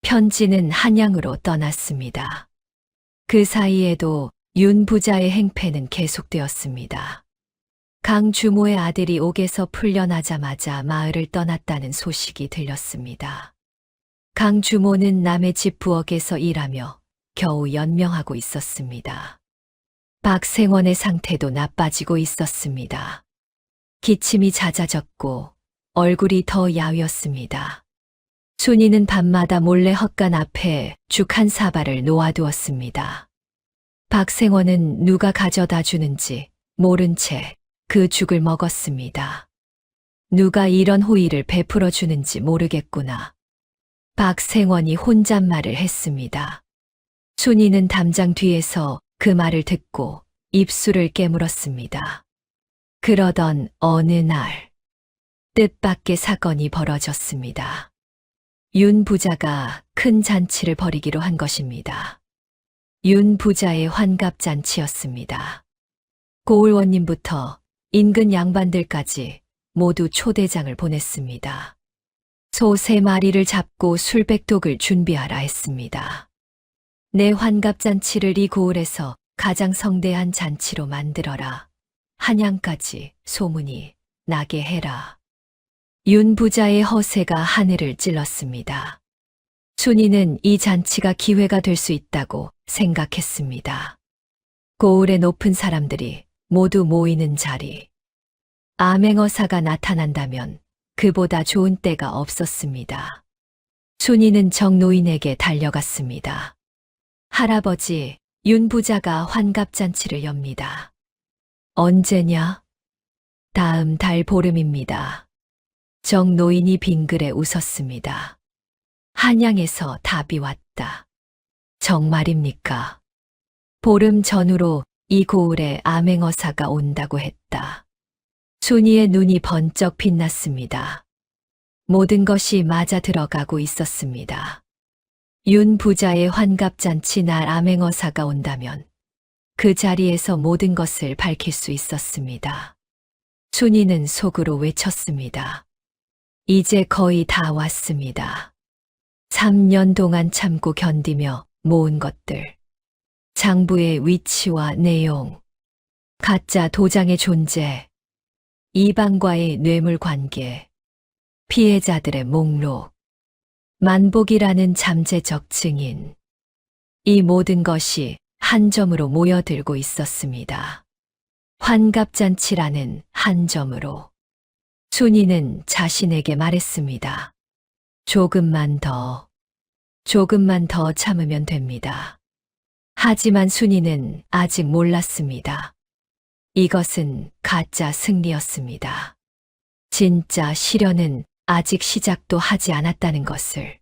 편지는 한양으로 떠났습니다. 그 사이에도 윤 부자의 행패는 계속되었습니다. 강 주모의 아들이 옥에서 풀려나자마자 마을을 떠났다는 소식이 들렸습니다. 강 주모는 남의 집 부엌에서 일하며 겨우 연명하고 있었습니다. 박생원의 상태도 나빠지고 있었습니다. 기침이 잦아졌고 얼굴이 더 야위었습니다. 순이는 밤마다 몰래 헛간 앞에 죽 한 사발을 놓아두었습니다. 박생원은 누가 가져다 주는지 모른 채 그 죽을 먹었습니다. 누가 이런 호의를 베풀어 주는지 모르겠구나. 박생원이 혼잣말을 했습니다. 순이는 담장 뒤에서 그 말을 듣고 입술을 깨물었습니다. 그러던 어느 날, 뜻밖의 사건이 벌어졌습니다. 윤 부자가 큰 잔치를 벌이기로 한 것입니다. 윤 부자의 환갑잔치였습니다. 고을원님부터 인근 양반들까지 모두 초대장을 보냈습니다. 소 3마리를 잡고 술백독을 준비하라 했습니다. 내 환갑잔치를 이 고을에서 가장 성대한 잔치로 만들어라. 한양까지 소문이 나게 해라. 윤 부자의 허세가 하늘을 찔렀습니다. 순이는 이 잔치가 기회가 될 수 있다고 생각했습니다. 고을의 높은 사람들이 모두 모이는 자리. 암행어사가 나타난다면 그보다 좋은 때가 없었습니다. 순이는 정노인에게 달려갔습니다. 할아버지, 윤 부자가 환갑잔치를 엽니다. 언제냐? 다음 달 보름입니다. 정노인이 빙그레 웃었습니다. 한양에서 답이 왔다. 정말입니까? 보름 전후로 이 고을에 암행어사가 온다고 했다. 순이의 눈이 번쩍 빛났습니다. 모든 것이 맞아 들어가고 있었습니다. 윤 부자의 환갑잔치 날 암행어사가 온다면 그 자리에서 모든 것을 밝힐 수 있었습니다. 순이는 속으로 외쳤습니다. 이제 거의 다 왔습니다. 3년 동안 참고 견디며 모은 것들. 장부의 위치와 내용, 가짜 도장의 존재, 이방과의 뇌물 관계, 피해자들의 목록, 만복이라는 잠재적 증인. 이 모든 것이 한 점으로 모여들고 있었습니다. 환갑잔치라는 한 점으로. 순이는 자신에게 말했습니다. 조금만 더 참으면 됩니다. 하지만 순이는 아직 몰랐습니다. 이것은 가짜 승리였습니다. 진짜 시련은 아직 시작도 하지 않았다는 것을.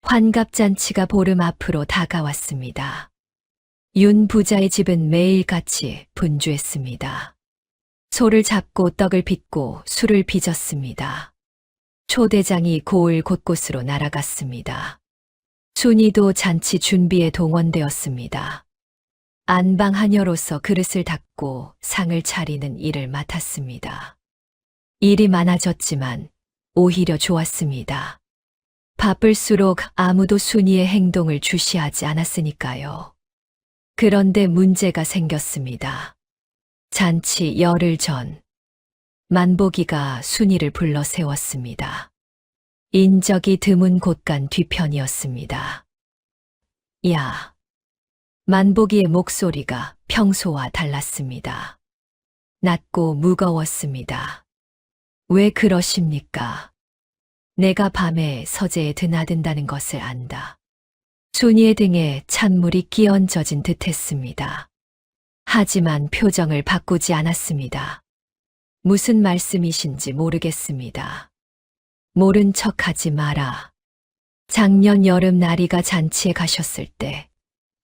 환갑잔치가 보름 앞으로 다가왔습니다. 윤 부자의 집은 매일같이 분주했습니다. 소를 잡고 떡을 빚고 술을 빚었습니다. 초대장이 고을 곳곳으로 날아갔습니다. 순이도 잔치 준비에 동원되었습니다. 안방 하녀로서 그릇을 닦고 상을 차리는 일을 맡았습니다. 일이 많아졌지만 오히려 좋았습니다. 바쁠수록 아무도 순이의 행동을 주시하지 않았으니까요. 그런데 문제가 생겼습니다. 잔치 열흘 전, 만복이가 순이를 불러 세웠습니다. 인적이 드문 곳간 뒤편이었습니다. 야! 만복이의 목소리가 평소와 달랐습니다. 낮고 무거웠습니다. 왜 그러십니까? 내가 밤에 서재에 드나든다는 것을 안다. 순이의 등에 찬물이 끼얹어진 듯했습니다. 하지만 표정을 바꾸지 않았습니다. 무슨 말씀이신지 모르겠습니다. 모른 척하지 마라. 작년 여름 나리가 잔치에 가셨을 때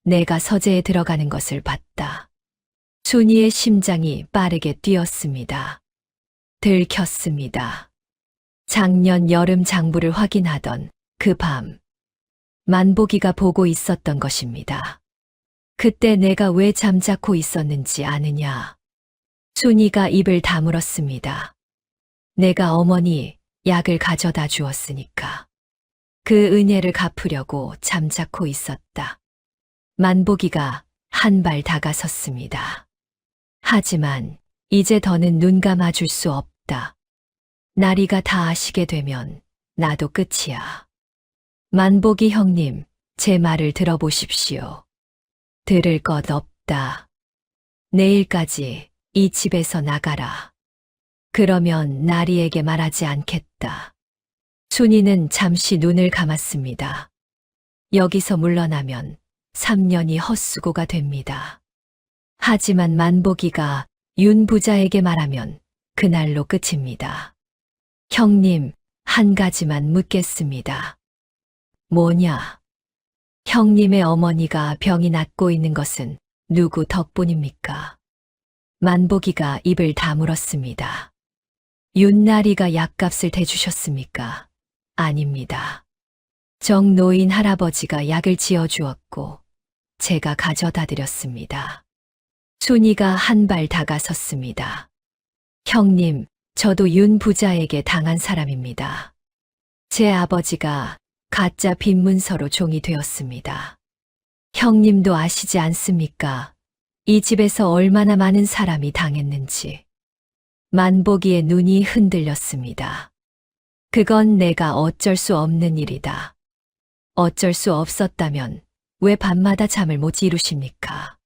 내가 서재에 들어가는 것을 봤다. 순이의 심장이 빠르게 뛰었습니다. 들켰습니다. 작년 여름 장부를 확인하던 그 밤, 만복이가 보고 있었던 것입니다. 그때 내가 왜 잠자코 있었는지 아느냐? 순이가 입을 다물었습니다. 내가 어머니 약을 가져다 주었으니까. 그 은혜를 갚으려고 잠자코 있었다. 만복이가 한 발 다가섰습니다. 하지만 이제 더는 눈 감아줄 수 없다. 나리가 다 아시게 되면 나도 끝이야. 만복이 형님, 제 말을 들어보십시오. 들을 것 없다. 내일까지 이 집에서 나가라. 그러면 나리에게 말하지 않겠다. 순이는 잠시 눈을 감았습니다. 여기서 물러나면 3년이 헛수고가 됩니다. 하지만 만복이가 윤 부자에게 말하면 그날로 끝입니다. 형님, 한 가지만 묻겠습니다. 뭐냐? 형님의 어머니가 병이 낫고 있는 것은 누구 덕분입니까? 만복이가 입을 다물었습니다. 윤나리가 약값을 대주셨습니까? 아닙니다. 정노인 할아버지가 약을 지어주었고 제가 가져다 드렸습니다. 순이가 한 발 다가섰습니다. 형님, 저도 윤 부자에게 당한 사람입니다. 제 아버지가 가짜 빈문서로 종이 되었습니다. 형님도 아시지 않습니까? 이 집에서 얼마나 많은 사람이 당했는지. 만복이의 눈이 흔들렸습니다. 그건 내가 어쩔 수 없는 일이다. 어쩔 수 없었다면 왜 밤마다 잠을 못 이루십니까?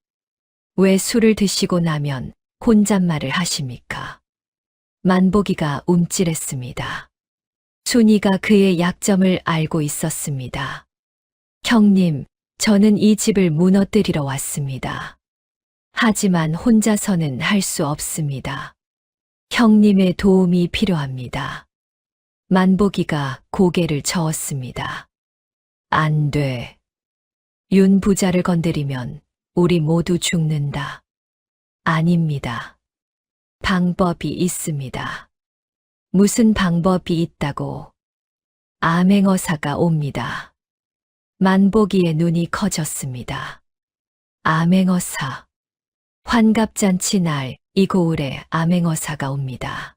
왜 술을 드시고 나면 혼잣말을 하십니까? 만복이가 움찔했습니다. 순이가 그의 약점을 알고 있었습니다. 형님, 저는 이 집을 무너뜨리러 왔습니다. 하지만 혼자서는 할 수 없습니다. 형님의 도움이 필요합니다. 만보기가 고개를 저었습니다. 안 돼. 윤 부자를 건드리면 우리 모두 죽는다. 아닙니다. 방법이 있습니다. 무슨 방법이 있다고? 암행어사가 옵니다. 만보기의 눈이 커졌습니다. 암행어사. 환갑잔치 날 이 고을에 암행어사가 옵니다.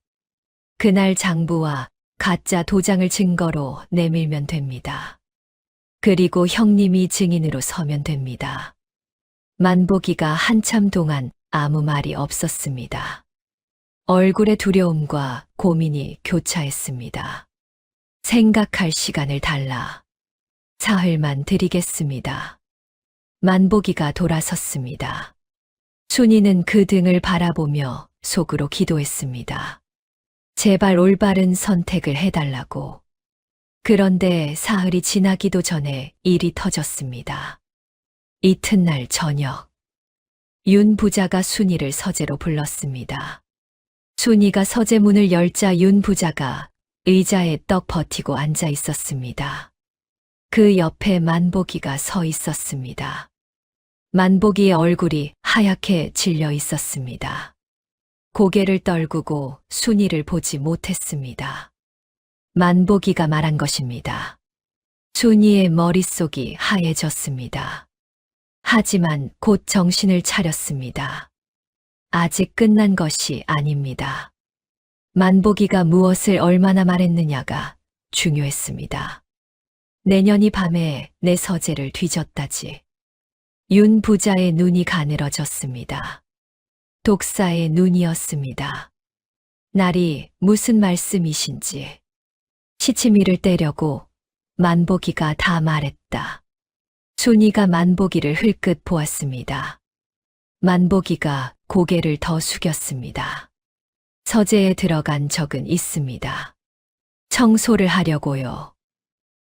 그날 장부와 가짜 도장을 증거로 내밀면 됩니다. 그리고 형님이 증인으로 서면 됩니다. 만보기가 한참 동안 아무 말이 없었습니다. 얼굴의 두려움과 고민이 교차했습니다. 생각할 시간을 달라. 사흘만 드리겠습니다. 만보기가 돌아섰습니다. 순이는 그 등을 바라보며 속으로 기도했습니다. 제발 올바른 선택을 해달라고. 그런데 사흘이 지나기도 전에 일이 터졌습니다. 이튿날 저녁, 윤 부자가 순이를 서재로 불렀습니다. 순이가 서재 문을 열자 윤 부자가 의자에 떡 버티고 앉아 있었습니다. 그 옆에 만보기가 서 있었습니다. 만보기의 얼굴이 하얗게 질려 있었습니다. 고개를 떨구고 순이를 보지 못했습니다. 만보기가 말한 것입니다. 순이의 머릿속이 하얘졌습니다. 하지만 곧 정신을 차렸습니다. 아직 끝난 것이 아닙니다. 만보기가 무엇을 얼마나 말했느냐가 중요했습니다. 내년이 밤에 내 서재를 뒤졌다지. 윤 부자의 눈이 가늘어졌습니다. 독사의 눈이었습니다. 날이 무슨 말씀이신지. 시치미를 떼려고 만보기가 다 말했다. 순이가 만보기를 흘끗 보았습니다. 만보기가 고개를 더 숙였습니다. 서재에 들어간 적은 있습니다. 청소를 하려고요.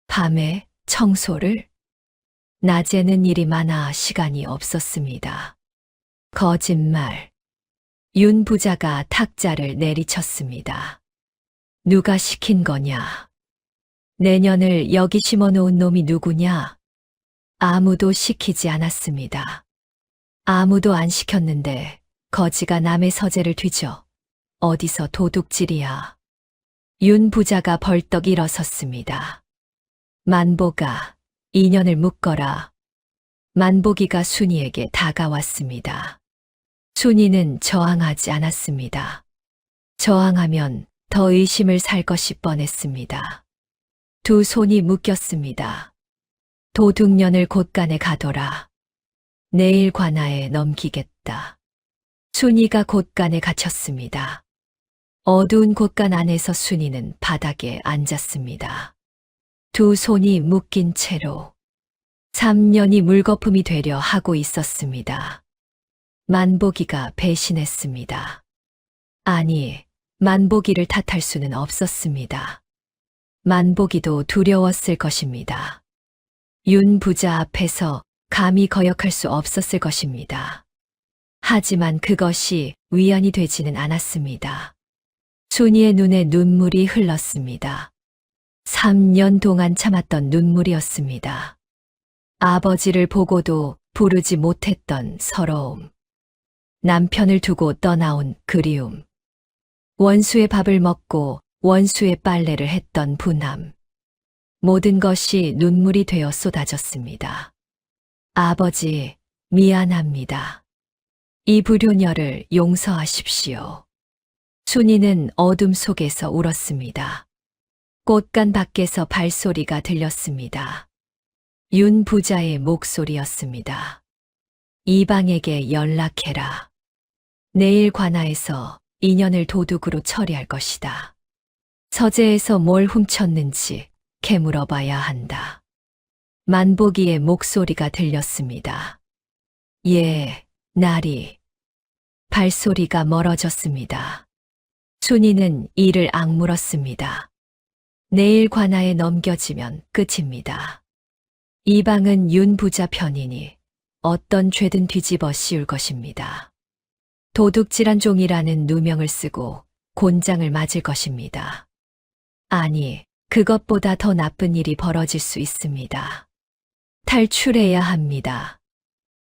밤에 청소를? 낮에는 일이 많아 시간이 없었습니다. 거짓말. 윤 부자가 탁자를 내리쳤습니다. 누가 시킨 거냐? 내년을 여기 심어놓은 놈이 누구냐? 아무도 시키지 않았습니다. 아무도 안 시켰는데 거지가 남의 서재를 뒤져. 어디서 도둑질이야. 윤 부자가 벌떡 일어섰습니다. 만보가 인연을 묶어라. 만보기가 순이에게 다가왔습니다. 순이는 저항하지 않았습니다. 저항하면 더 의심을 살 것이 뻔했습니다. 두 손이 묶였습니다. 도둑년을 곳간에 가둬라. 내일 관아에 넘기겠다. 순이가 곳간에 갇혔습니다. 어두운 곳간 안에서 순이는 바닥에 앉았습니다. 두 손이 묶인 채로 3년이 물거품이 되려 하고 있었습니다. 만보기가 배신했습니다. 아니, 만보기를 탓할 수는 없었습니다. 만보기도 두려웠을 것입니다. 윤 부자 앞에서 감히 거역할 수 없었을 것입니다. 하지만 그것이 위안이 되지는 않았습니다. 순이의 눈에 눈물이 흘렀습니다. 3년 동안 참았던 눈물이었습니다. 아버지를 보고도 부르지 못했던 서러움. 남편을 두고 떠나온 그리움. 원수의 밥을 먹고 원수의 빨래를 했던 분함. 모든 것이 눈물이 되어 쏟아졌습니다. 아버지, 미안합니다. 이 불효녀를 용서하십시오. 순이는 어둠 속에서 울었습니다. 꽃간 밖에서 발소리가 들렸습니다. 윤 부자의 목소리였습니다. 이방에게 연락해라. 내일 관아에서 인연을 도둑으로 처리할 것이다. 서재에서 뭘 훔쳤는지 캐물어봐야 한다. 만보기의 목소리가 들렸습니다. 예, 나리. 발소리가 멀어졌습니다. 순이는 이를 악물었습니다. 내일 관아에 넘겨지면 끝입니다. 이 방은 윤 부자 편이니 어떤 죄든 뒤집어 씌울 것입니다. 도둑질한 종이라는 누명을 쓰고 곤장을 맞을 것입니다. 아니, 그것보다 더 나쁜 일이 벌어질 수 있습니다. 탈출해야 합니다.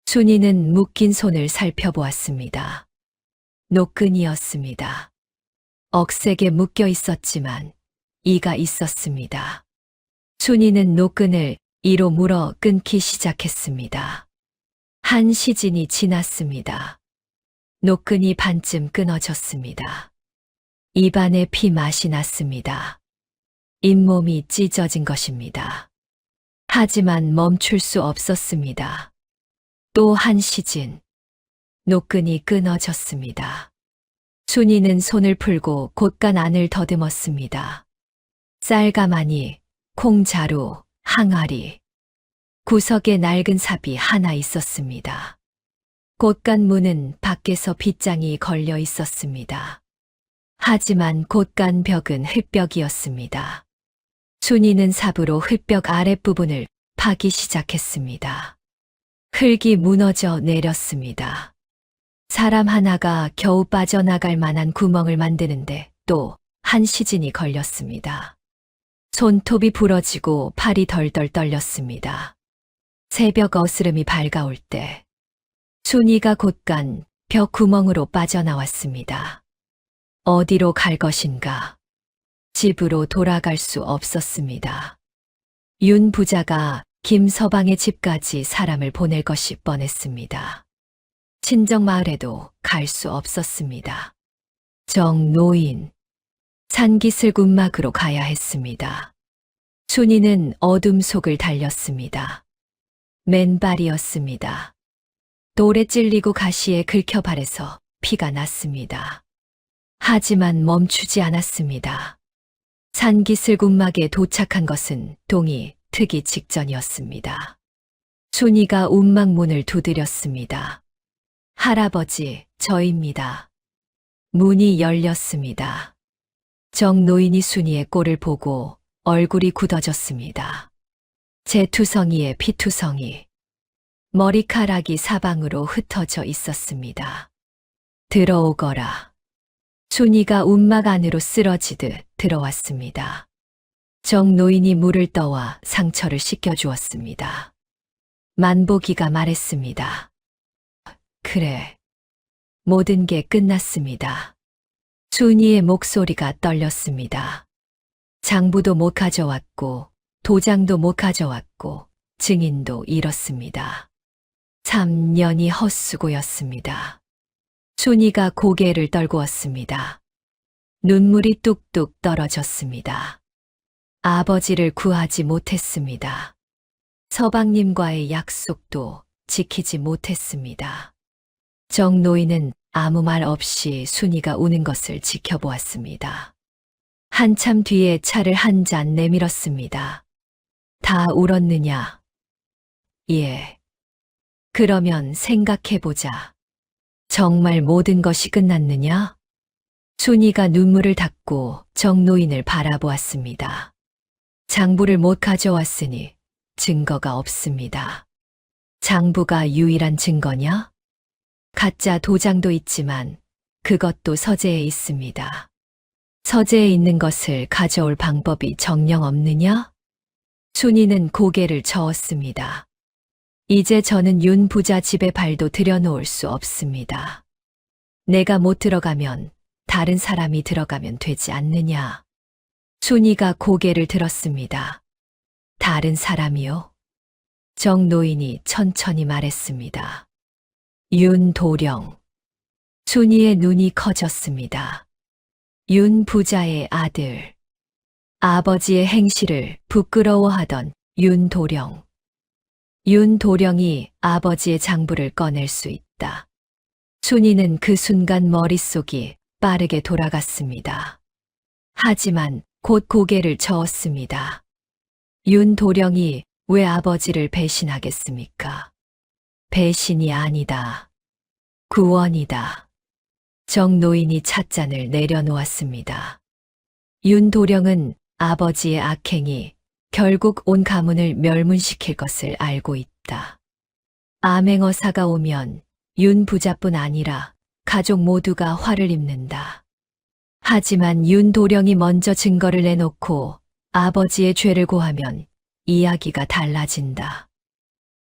순이는 묶인 손을 살펴보았습니다. 노끈이었습니다. 억세게 묶여 있었지만 이가 있었습니다. 순이는 노끈을 이로 물어 끊기 시작했습니다. 한 시진이 지났습니다. 노끈이 반쯤 끊어졌습니다. 입안에 피 맛이 났습니다. 잇몸이 찢어진 것입니다. 하지만 멈출 수 없었습니다. 또 한 시진. 노끈이 끊어졌습니다. 순이는 손을 풀고 곳간 안을 더듬었습니다. 쌀가마니, 콩자루, 항아리. 구석에 낡은 삽이 하나 있었습니다. 곳간 문은 밖에서 빗장이 걸려 있었습니다. 하지만 곳간 벽은 흙벽이었습니다. 순이는 삽으로 흙벽 아랫부분을 파기 시작했습니다. 흙이 무너져 내렸습니다. 사람 하나가 겨우 빠져나갈 만한 구멍을 만드는데 또 한 시진이 걸렸습니다. 손톱이 부러지고 팔이 덜덜 떨렸습니다. 새벽 어스름이 밝아올 때 순이가 곧간 벽 구멍으로 빠져나왔습니다. 어디로 갈 것인가? 집으로 돌아갈 수 없었습니다. 윤 부자가 김서방의 집까지 사람을 보낼 것이 뻔했습니다. 친정 마을에도 갈 수 없었습니다. 정노인, 산기슭 움막으로 가야 했습니다. 순이는 어둠 속을 달렸습니다. 맨발이었습니다. 돌에 찔리고 가시에 긁혀 발에서 피가 났습니다. 하지만 멈추지 않았습니다. 산기슭 움막에 도착한 것은 동이 트기 직전이었습니다. 순이가 움막 문을 두드렸습니다. 할아버지, 저입니다. 문이 열렸습니다. 정노인이 순이의 꼴을 보고 얼굴이 굳어졌습니다. 재투성이에 피투성이, 머리카락이 사방으로 흩어져 있었습니다. 들어오거라. 순이가 움막 안으로 쓰러지듯 들어왔습니다. 정노인이 물을 떠와 상처를 씻겨주었습니다. 만보기가 말했습니다. 그래. 모든 게 끝났습니다. 순이의 목소리가 떨렸습니다. 장부도 못 가져왔고, 도장도 못 가져왔고, 증인도 잃었습니다. 3년이 헛수고였습니다. 순이가 고개를 떨구었습니다. 눈물이 뚝뚝 떨어졌습니다. 아버지를 구하지 못했습니다. 서방님과의 약속도 지키지 못했습니다. 정노인은 아무 말 없이 순이가 우는 것을 지켜보았습니다. 한참 뒤에 차를 한 잔 내밀었습니다. 다 울었느냐? 예. 그러면 생각해보자. 정말 모든 것이 끝났느냐? 순이가 눈물을 닦고 정노인을 바라보았습니다. 장부를 못 가져왔으니 증거가 없습니다. 장부가 유일한 증거냐? 가짜 도장도 있지만 그것도 서재에 있습니다. 서재에 있는 것을 가져올 방법이 정녕 없느냐? 순이는 고개를 저었습니다. 이제 저는 윤 부자 집에 발도 들여놓을 수 없습니다. 내가 못 들어가면 다른 사람이 들어가면 되지 않느냐? 순이가 고개를 들었습니다. 다른 사람이요? 정노인이 천천히 말했습니다. 윤도령. 순이의 눈이 커졌습니다. 윤 부자의 아들. 아버지의 행실을 부끄러워하던 윤도령. 윤도령이 아버지의 장부를 꺼낼 수 있다. 순이는 그 순간 머릿속이 빠르게 돌아갔습니다. 하지만 곧 고개를 저었습니다. 윤도령이 왜 아버지를 배신하겠습니까? 배신이 아니다. 구원이다. 정노인이 찻잔을 내려놓았습니다. 윤도령은 아버지의 악행이 결국 온 가문을 멸문시킬 것을 알고 있다. 암행어사가 오면 윤 부자뿐 아니라 가족 모두가 화를 입는다. 하지만 윤 도령이 먼저 증거를 내놓고 아버지의 죄를 고하면 이야기가 달라진다.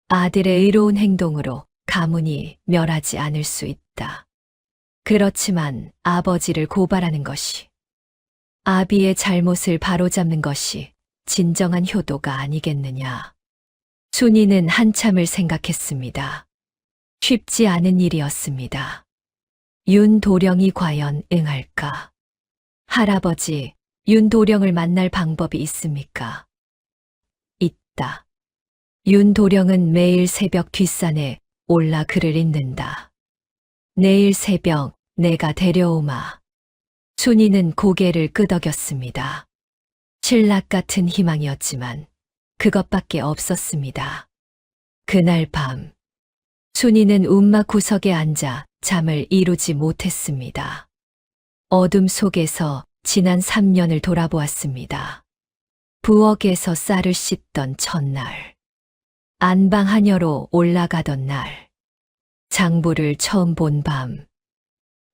아들의 의로운 행동으로 가문이 멸하지 않을 수 있다. 그렇지만 아버지를 고발하는 것이, 아비의 잘못을 바로잡는 것이 진정한 효도가 아니겠느냐. 순이는 한참을 생각했습니다. 쉽지 않은 일이었습니다. 윤 도령이 과연 응할까? 할아버지, 윤 도령을 만날 방법이 있습니까? 있다. 윤 도령은 매일 새벽 뒷산에 올라 글을 읽는다. 내일 새벽 내가 데려오마. 순이는 고개를 끄덕였습니다. 신락 같은 희망이었지만 그것밖에 없었습니다. 그날 밤, 순이는 움막 구석에 앉아 잠을 이루지 못했습니다. 어둠 속에서 지난 3년을 돌아보았습니다. 부엌에서 쌀을 씻던 첫날, 안방 하녀로 올라가던 날, 장부를 처음 본 밤,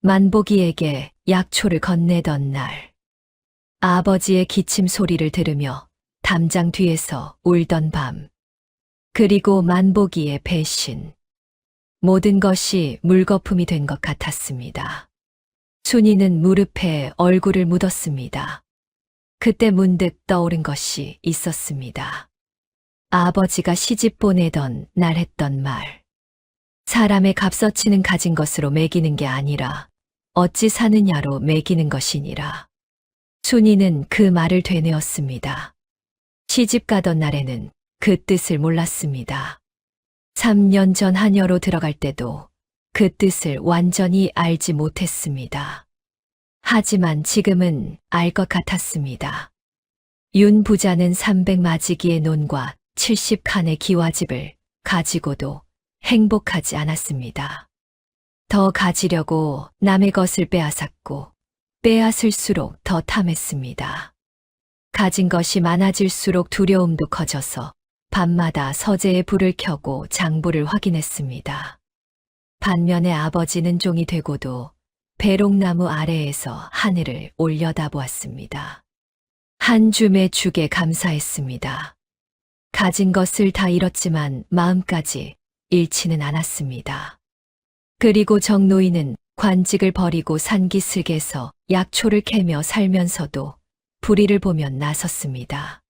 만복이에게 약초를 건네던 날, 아버지의 기침 소리를 들으며 담장 뒤에서 울던 밤, 그리고 만복이의 배신. 모든 것이 물거품이 된 것 같았습니다. 순이는 무릎에 얼굴을 묻었습니다. 그때 문득 떠오른 것이 있었습니다. 아버지가 시집 보내던 날 했던 말. 사람의 값어치는 가진 것으로 매기는 게 아니라 어찌 사느냐로 매기는 것이니라. 순이는 그 말을 되뇌었습니다. 시집 가던 날에는 그 뜻을 몰랐습니다. 3년 전 하녀로 들어갈 때도 그 뜻을 완전히 알지 못했습니다. 하지만 지금은 알 것 같았습니다. 윤 부자는 300마지기의 논과 70칸의 기와집을 가지고도 행복하지 않았습니다. 더 가지려고 남의 것을 빼앗았고 빼앗을수록 더 탐했습니다. 가진 것이 많아질수록 두려움도 커져서 밤마다 서재에 불을 켜고 장부를 확인했습니다. 반면에 아버지는 종이 되고도 배롱나무 아래에서 하늘을 올려다보았습니다. 한 줌의 죽에 감사했습니다. 가진 것을 다 잃었지만 마음까지 잃지는 않았습니다. 그리고 정노인은 관직을 버리고 산기슭에서 약초를 캐며 살면서도 불의를 보면 나섰습니다.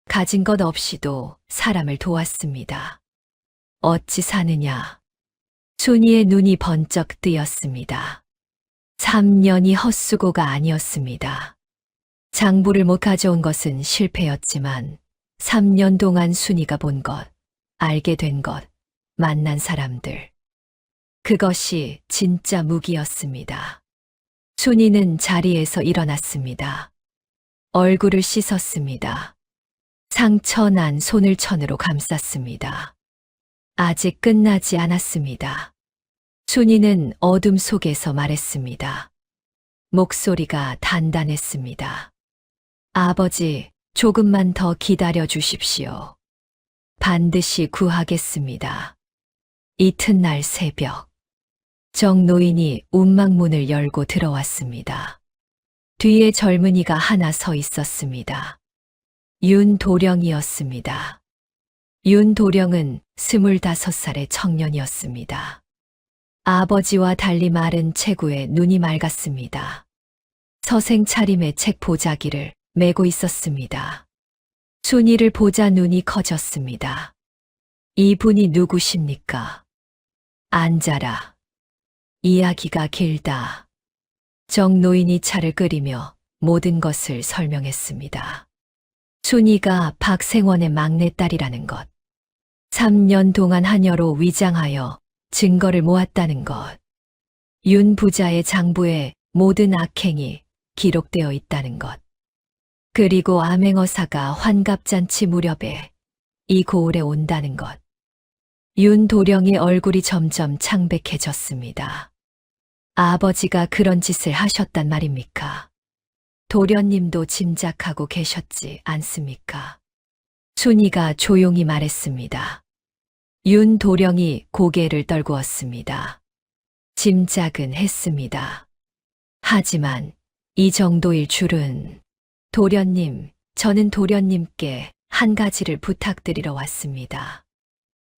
가진 것 없이도 사람을 도왔습니다. 어찌 사느냐. 순이의 눈이 번쩍 뜨였습니다. 3년이 헛수고가 아니었습니다. 장부를 못 가져온 것은 실패였지만 3년 동안 순이가 본 것, 알게 된 것, 만난 사람들. 그것이 진짜 무기였습니다. 순이는 자리에서 일어났습니다. 얼굴을 씻었습니다. 상처난 손을 천으로 감쌌습니다. 아직 끝나지 않았습니다. 순이는 어둠 속에서 말했습니다. 목소리가 단단했습니다. 아버지, 조금만 더 기다려 주십시오. 반드시 구하겠습니다. 이튿날 새벽, 정노인이 움막문을 열고 들어왔습니다. 뒤에 젊은이가 하나 서 있었습니다. 윤 도령이었습니다. 윤 도령은 25살의 청년이었습니다. 아버지와 달리 마른 체구에 눈이 맑았습니다. 서생 차림의 책 보자기를 메고 있었습니다. 순이를 보자 눈이 커졌습니다. 이분이 누구십니까? 앉아라. 이야기가 길다. 정노인이 차를 끓이며 모든 것을 설명했습니다. 순이가 박생원의 막내딸이라는 것, 3년 동안 하녀로 위장하여 증거를 모았다는 것, 윤 부자의 장부에 모든 악행이 기록되어 있다는 것, 그리고 암행어사가 환갑잔치 무렵에 이 고을에 온다는 것. 윤 도령의 얼굴이 점점 창백해졌습니다. 아버지가 그런 짓을 하셨단 말입니까? 도련님도 짐작하고 계셨지 않습니까? 순이가 조용히 말했습니다. 윤도령이 고개를 떨구었습니다. 짐작은 했습니다. 하지만 이 정도일 줄은. 도련님, 저는 도련님께 한 가지를 부탁드리러 왔습니다.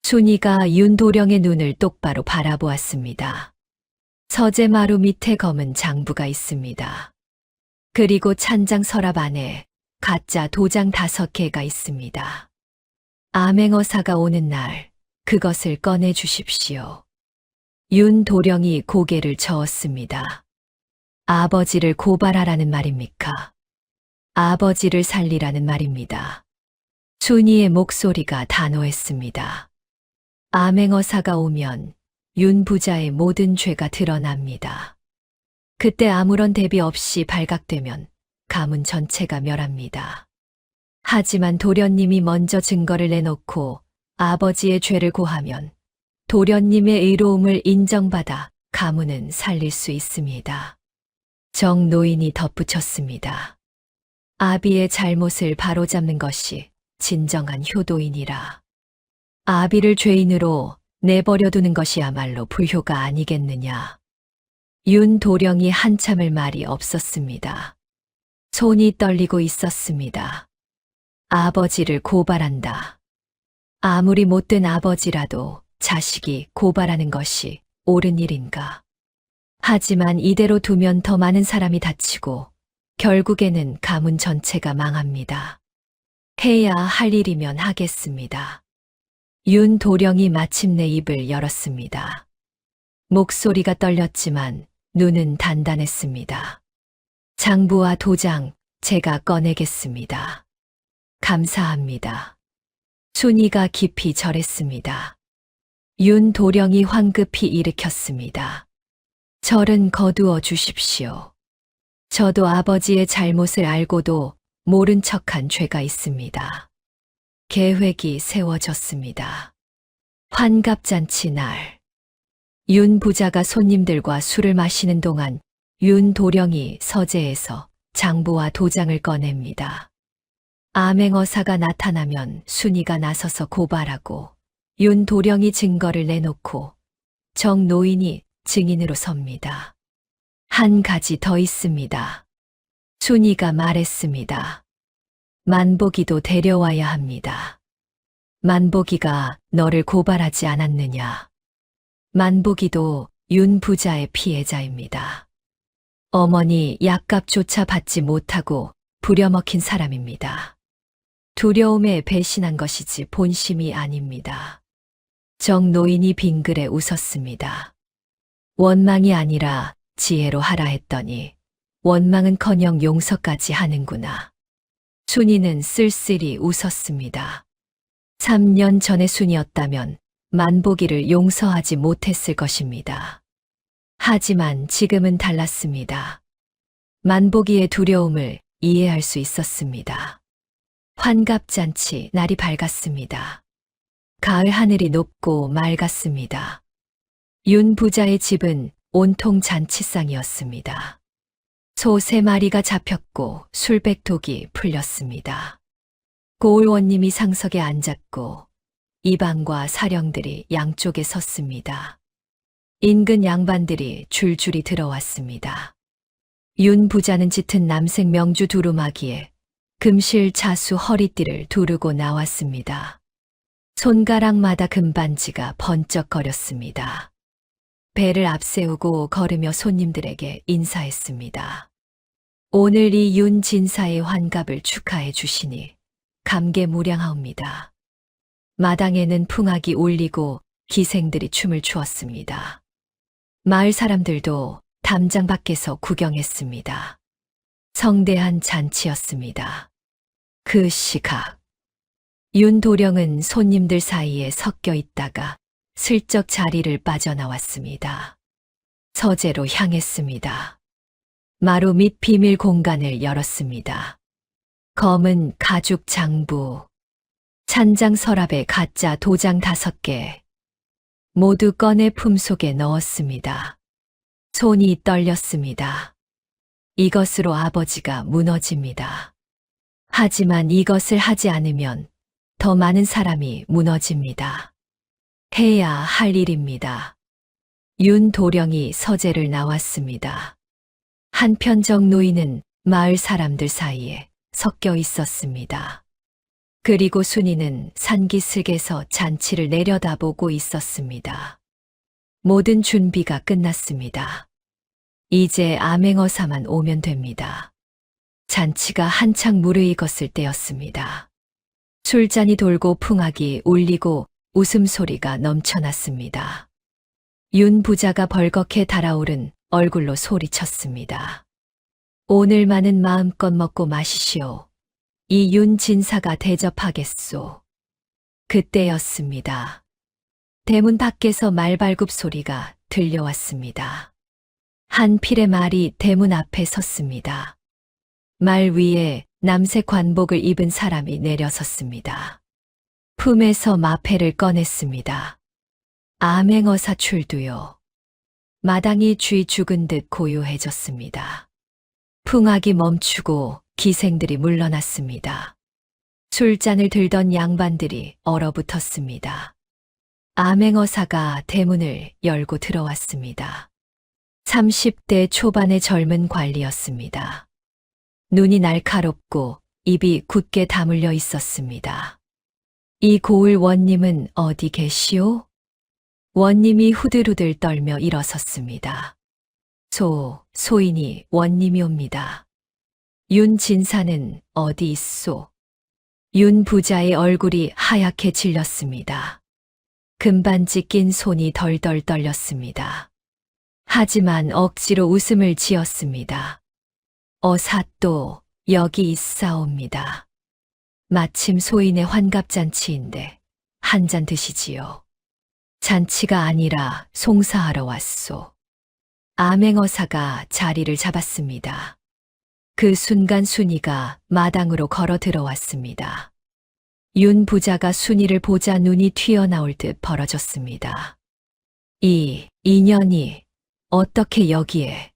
순이가 윤도령의 눈을 똑바로 바라보았습니다. 서재마루 밑에 검은 장부가 있습니다. 그리고 찬장 서랍 안에 가짜 도장 5개가 있습니다. 암행어사가 오는 날 그것을 꺼내 주십시오. 윤도령이 고개를 저었습니다. 아버지를 고발하라는 말입니까? 아버지를 살리라는 말입니다. 순이의 목소리가 단호했습니다. 암행어사가 오면 윤 부자의 모든 죄가 드러납니다. 그때 아무런 대비 없이 발각되면 가문 전체가 멸합니다. 하지만 도련님이 먼저 증거를 내놓고 아버지의 죄를 고하면 도련님의 의로움을 인정받아 가문은 살릴 수 있습니다. 정노인이 덧붙였습니다. 아비의 잘못을 바로잡는 것이 진정한 효도이니라. 아비를 죄인으로 내버려두는 것이야말로 불효가 아니겠느냐. 윤도령이 한참을 말이 없었습니다. 손이 떨리고 있었습니다. 아버지를 고발한다. 아무리 못된 아버지라도 자식이 고발하는 것이 옳은 일인가. 하지만 이대로 두면 더 많은 사람이 다치고 결국에는 가문 전체가 망합니다. 해야 할 일이면 하겠습니다. 윤도령이 마침내 입을 열었습니다. 목소리가 떨렸지만 눈은 단단했습니다. 장부와 도장 제가 꺼내겠습니다. 감사합니다. 순이가 깊이 절했습니다. 윤도령이 황급히 일으켰습니다. 절은 거두어 주십시오. 저도 아버지의 잘못을 알고도 모른 척한 죄가 있습니다. 계획이 세워졌습니다. 환갑잔치 날. 윤 부자가 손님들과 술을 마시는 동안 윤도령이 서재에서 장부와 도장을 꺼냅니다. 암행어사가 나타나면 순이가 나서서 고발하고 윤도령이 증거를 내놓고 정노인이 증인으로 섭니다. 한 가지 더 있습니다. 순이가 말했습니다. 만복이도 데려와야 합니다. 만복이가 너를 고발하지 않았느냐. 만복이도 윤 부자의 피해자입니다. 어머니 약값조차 받지 못하고 부려먹힌 사람입니다. 두려움에 배신한 것이지 본심이 아닙니다. 정노인이 빙그레 웃었습니다. 원망이 아니라 지혜로 하라 했더니 원망은커녕 용서까지 하는구나. 순이는 쓸쓸히 웃었습니다. 3년 전의 순이었다면 만복이를 용서하지 못했을 것입니다. 하지만 지금은 달랐습니다. 만복이의 두려움을 이해할 수 있었습니다. 환갑잔치 날이 밝았습니다. 가을 하늘이 높고 맑았습니다. 윤 부자의 집은 온통 잔치상이었습니다. 소 3마리가 잡혔고 술백독이 풀렸습니다. 고을원님이 상석에 앉았고 이방과 사령들이 양쪽에 섰습니다. 인근 양반들이 줄줄이 들어왔습니다. 윤 부자는 짙은 남색 명주 두루마기에 금실 자수 허리띠를 두르고 나왔습니다. 손가락마다 금반지가 번쩍거렸습니다. 배를 앞세우고 걸으며 손님들에게 인사했습니다. 오늘 이 윤 진사의 환갑을 축하해 주시니 감개무량하옵니다. 마당에는 풍악이 울리고 기생들이 춤을 추었습니다. 마을 사람들도 담장 밖에서 구경했습니다. 성대한 잔치였습니다. 그 시각 윤도령은 손님들 사이에 섞여 있다가 슬쩍 자리를 빠져나왔습니다. 서재로 향했습니다. 마루 밑 비밀 공간을 열었습니다. 검은 가죽 장부, 찬장 서랍에 가짜 도장 5개, 모두 꺼내 품속에 넣었습니다. 손이 떨렸습니다. 이것으로 아버지가 무너집니다. 하지만 이것을 하지 않으면 더 많은 사람이 무너집니다. 해야 할 일입니다. 윤도령이 서재를 나왔습니다. 한편적 노인은 마을 사람들 사이에 섞여 있었습니다. 그리고 순이는 산기슭에서 잔치를 내려다보고 있었습니다. 모든 준비가 끝났습니다. 이제 암행어사만 오면 됩니다. 잔치가 한창 무르익었을 때였습니다. 술잔이 돌고 풍악이 울리고 웃음소리가 넘쳐났습니다. 윤 부자가 벌겋게 달아오른 얼굴로 소리쳤습니다. 오늘만은 마음껏 먹고 마시시오. 이 윤 진사가 대접하겠소. 그때였습니다. 대문 밖에서 말발굽 소리가 들려왔습니다. 한 필의 말이 대문 앞에 섰습니다. 말 위에 남색 관복을 입은 사람이 내려섰습니다. 품에서 마패를 꺼냈습니다. 암행어사 출두요. 마당이 쥐 죽은 듯 고요해졌습니다. 풍악이 멈추고 기생들이 물러났습니다. 술잔을 들던 양반들이 얼어붙었습니다. 암행어사가 대문을 열고 들어왔습니다. 30대 초반의 젊은 관리였습니다. 눈이 날카롭고 입이 굳게 다물려 있었습니다. 이 고을 원님은 어디 계시오? 원님이 후들후들 떨며 일어섰습니다. 소인이 원님이 옵니다. 윤 진사는 어디 있소? 윤 부자의 얼굴이 하얗게 질렸습니다. 금반지 낀 손이 덜덜 떨렸습니다. 하지만 억지로 웃음을 지었습니다. 어사또 여기 있사옵니다. 마침 소인의 환갑잔치인데 한 잔 드시지요. 잔치가 아니라 송사하러 왔소. 암행어사가 자리를 잡았습니다. 그 순간 순이가 마당으로 걸어 들어왔습니다. 윤 부자가 순이를 보자 눈이 튀어나올 듯 벌어졌습니다. 이 인연이 어떻게 여기에?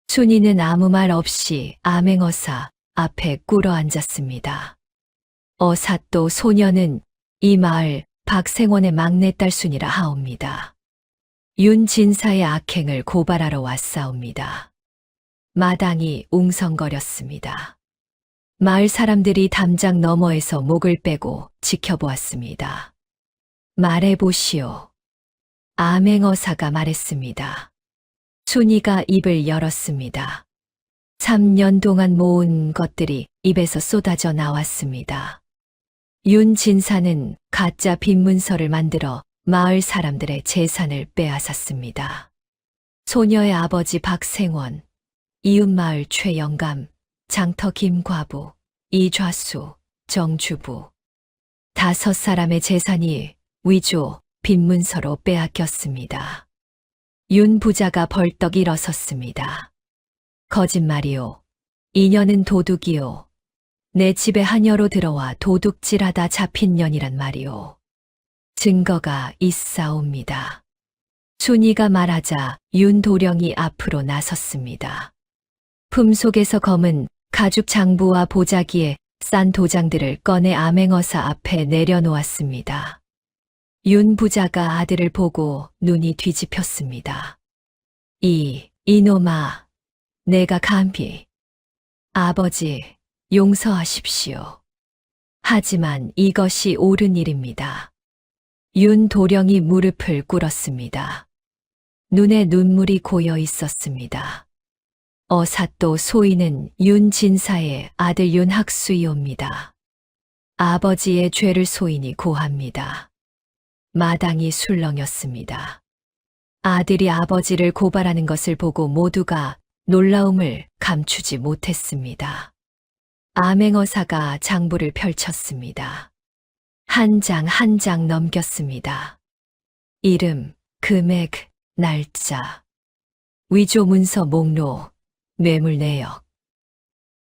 순이는 아무 말 없이 암행어사 앞에 꿇어 앉았습니다. 어사또 소녀는 이 마을 박생원의 막내딸 순이라 하옵니다. 윤 진사의 악행을 고발하러 왔사옵니다. 마당이 웅성거렸습니다. 마을 사람들이 담장 너머에서 목을 빼고 지켜보았습니다. 말해보시오. 암행어사가 말했습니다. 순이가 입을 열었습니다. 3년 동안 모은 것들이 입에서 쏟아져 나왔습니다. 윤 진사는 가짜 빈문서를 만들어 마을 사람들의 재산을 빼앗았습니다. 소녀의 아버지 박생원, 이웃마을 최영감, 장터 김과부, 이좌수, 정주부. 5사람의 재산이 위조, 빈문서로 빼앗겼습니다. 윤 부자가 벌떡 일어섰습니다. 거짓말이요. 이년은 도둑이요. 내 집에 하녀로 들어와 도둑질하다 잡힌 년이란 말이요. 증거가 있사옵니다. 순이가 말하자 윤도령이 앞으로 나섰습니다. 품속에서 검은 가죽 장부와 보자기에 싼 도장들을 꺼내 암행어사 앞에 내려놓았습니다. 윤 부자가 아들을 보고 눈이 뒤집혔습니다. 이놈아, 내가 감히. 아버지, 용서하십시오. 하지만 이것이 옳은 일입니다. 윤도령이 무릎을 꿇었습니다. 눈에 눈물이 고여 있었습니다. 어사또 소인은 윤 진사의 아들 윤 학수이옵니다. 아버지의 죄를 소인이 고합니다. 마당이 술렁였습니다. 아들이 아버지를 고발하는 것을 보고 모두가 놀라움을 감추지 못했습니다. 암행어사가 장부를 펼쳤습니다. 한 장 한 장 넘겼습니다. 이름, 금액, 날짜, 위조 문서 목록, 뇌물 내역.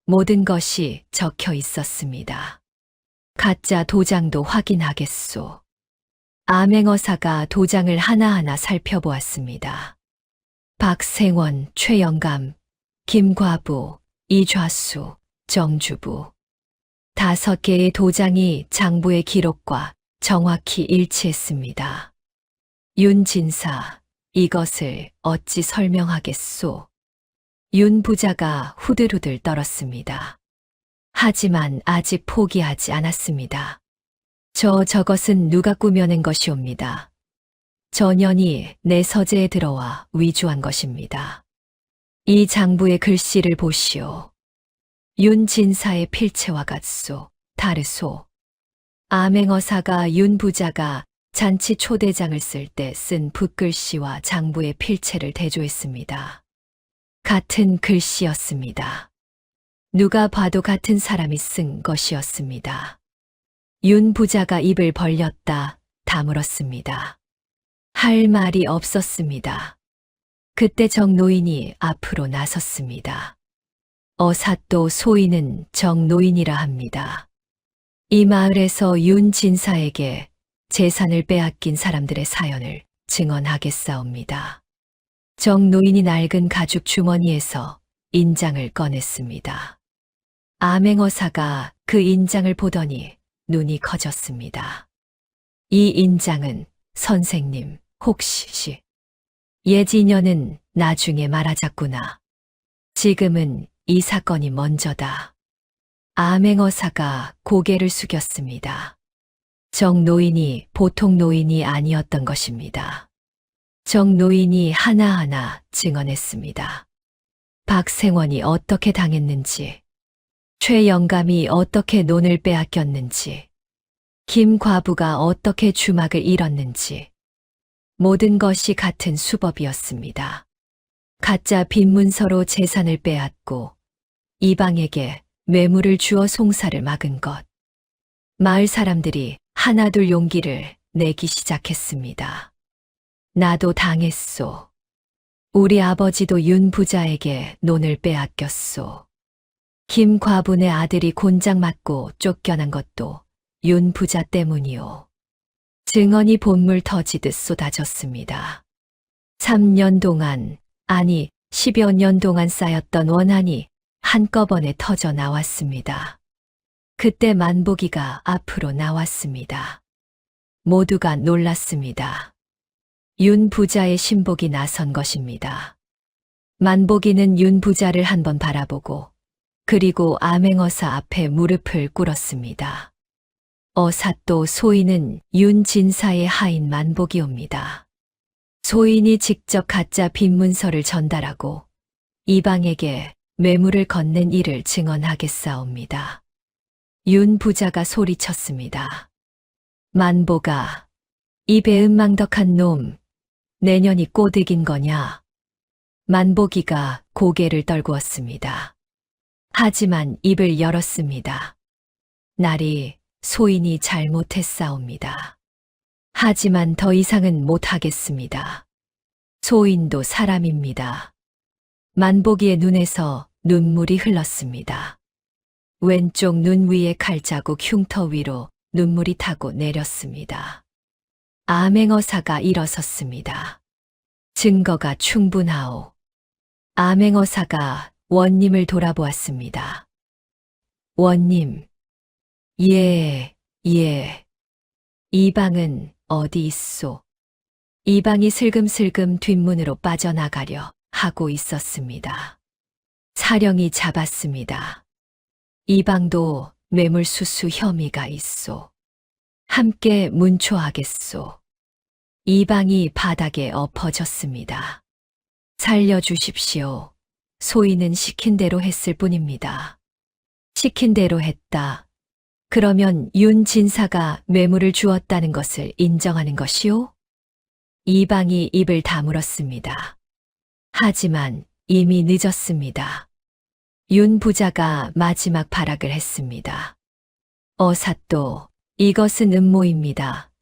모든 것이 적혀 있었습니다. 가짜 도장도 확인하겠소. 암행어사가 도장을 하나하나 살펴보았습니다. 박생원, 최영감, 김과부, 이좌수, 정주부. 5개의 도장이 장부의 기록과 정확히 일치했습니다. 윤진사, 이것을 어찌 설명하겠소? 윤 부자가 후들후들 떨었습니다. 하지만 아직 포기하지 않았습니다. 저것은 누가 꾸며낸 것이옵니다. 전현이 내 서재에 들어와 위조한 것입니다. 이 장부의 글씨를 보시오. 윤진사의 필체와 같소, 다르소. 암행어사가 윤 부자가 잔치 초대장을 쓸 때 쓴 붓글씨와 장부의 필체를 대조했습니다. 같은 글씨였습니다. 누가 봐도 같은 사람이 쓴 것이었습니다. 윤 부자가 입을 벌렸다 다물었습니다. 할 말이 없었습니다. 그때 정노인이 앞으로 나섰습니다. 어사또 소인은 정노인이라 합니다. 이 마을에서 윤 진사에게 재산을 빼앗긴 사람들의 사연을 증언하겠사옵니다. 정노인이 낡은 가죽 주머니에서 인장을 꺼냈습니다. 암행어사가 그 인장을 보더니 눈이 커졌습니다. 이 인장은 선생님 혹시 예지녀는 나중에 말하자꾸나. 지금은 이 사건이 먼저다. 암행어사가 고개를 숙였습니다. 정노인이 보통 노인이 아니었던 것입니다. 정노인이 하나하나 증언했습니다. 박생원이 어떻게 당했는지, 최영감이 어떻게 논을 빼앗겼는지, 김과부가 어떻게 주막을 잃었는지, 모든 것이 같은 수법이었습니다. 가짜 빈문서로 재산을 빼앗고 이방에게 뇌물을 주어 송사를 막은 것. 마을 사람들이 하나둘 용기를 내기 시작했습니다. 나도 당했소. 우리 아버지도 윤 부자에게 논을 빼앗겼소. 김 과분의 아들이 곤장 맞고 쫓겨난 것도 윤 부자 때문이오. 증언이 본물 터지듯 쏟아졌습니다. 3년 동안, 아니 10여 년 동안 쌓였던 원한이 한꺼번에 터져 나왔습니다. 그때 만보기가 앞으로 나왔습니다. 모두가 놀랐습니다. 윤 부자의 신복이 나선 것입니다. 만보기는 윤 부자를 한번 바라보고 그리고 암행어사 앞에 무릎을 꿇었습니다. 어사또 소인은 윤 진사의 하인 만보기옵니다. 소인이 직접 가짜 빈문서를 전달하고 이방에게 뇌물을 건넨 일을 증언하겠사옵니다. 윤 부자가 소리쳤습니다. 만보가, 이 배은망덕한 놈, 내년이 꼬드긴 거냐? 만보기가 고개를 떨구었습니다. 하지만 입을 열었습니다. 날이 소인이 잘못했사옵니다. 하지만 더 이상은 못하겠습니다. 소인도 사람입니다. 만보기의 눈에서 눈물이 흘렀습니다. 왼쪽 눈 위에 칼자국 흉터 위로 눈물이 타고 내렸습니다. 암행어사가 일어섰습니다. 증거가 충분하오. 암행어사가 원님을 돌아보았습니다. 원님, 예. 이방은 어디 있소? 이방이 슬금슬금 뒷문으로 빠져나가려 하고 있었습니다. 사령이 잡았습니다. 이방도 뇌물수수 혐의가 있소. 함께 문초하겠소. 이방이 바닥에 엎어졌습니다. 살려주십시오. 소인은 시킨 대로 했을 뿐입니다. 시킨 대로 했다. 그러면 윤 진사가 뇌물을 주었다는 것을 인정하는 것이오? 이방이 입을 다물었습니다. 하지만 이미 늦었습니다. 윤 부자가 마지막 발악을 했습니다. 어사또, 이것은 음모입니다.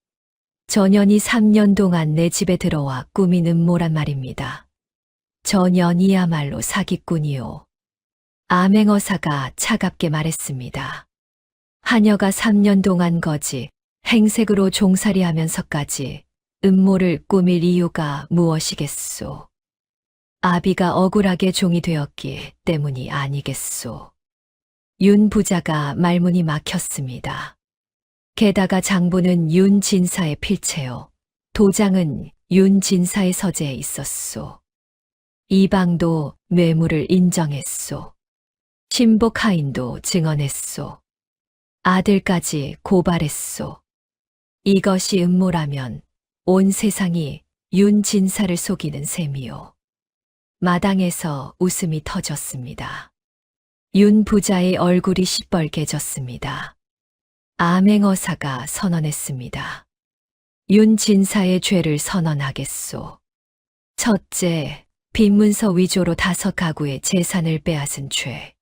전현이 3년 동안 내 집에 들어와 꾸민 음모란 말입니다. 전현이야말로 사기꾼이오. 암행어사가 차갑게 말했습니다. 하녀가 3년 동안 거짓, 행색으로 종살이하면서까지 음모를 꾸밀 이유가 무엇이겠소? 아비가 억울하게 종이 되었기 때문이 아니겠소. 윤 부자가 말문이 막혔습니다. 게다가 장부는 윤 진사의 필체요. 도장은 윤 진사의 서재에 있었소. 이방도 뇌물을 인정했소. 신복 하인도 증언했소. 아들까지 고발했소. 이것이 음모라면 온 세상이 윤 진사를 속이는 셈이요. 마당에서 웃음이 터졌습니다. 윤 부자의 얼굴이 시뻘개졌습니다. 암행어사가 선언했습니다. 윤 진사의 죄를 선언하겠소. 첫째, 빈문서 위조로 5가구의 재산을 빼앗은 죄.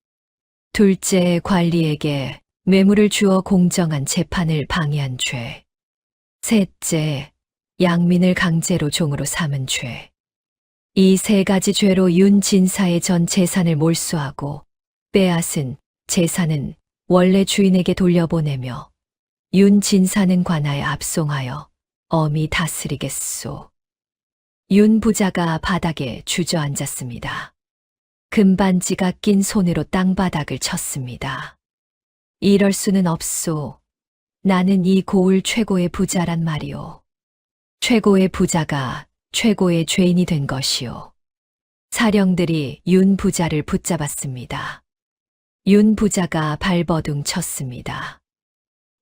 둘째, 관리에게 뇌물을 주어 공정한 재판을 방해한 죄. 셋째, 양민을 강제로 종으로 삼은 죄. 이 3가지 죄로 윤 진사의 전 재산을 몰수하고 빼앗은 재산은 원래 주인에게 돌려보내며 윤 진사는 관하에 압송하여 엄히 다스리겠소. 윤 부자가 바닥에 주저앉았습니다. 금반지가 낀 손으로 땅바닥을 쳤습니다. 이럴 수는 없소. 나는 이 고을 최고의 부자란 말이오. 최고의 부자가 최고의 죄인이 된 것이오. 사령들이 윤 부자를 붙잡았습니다. 윤 부자가 발버둥 쳤습니다.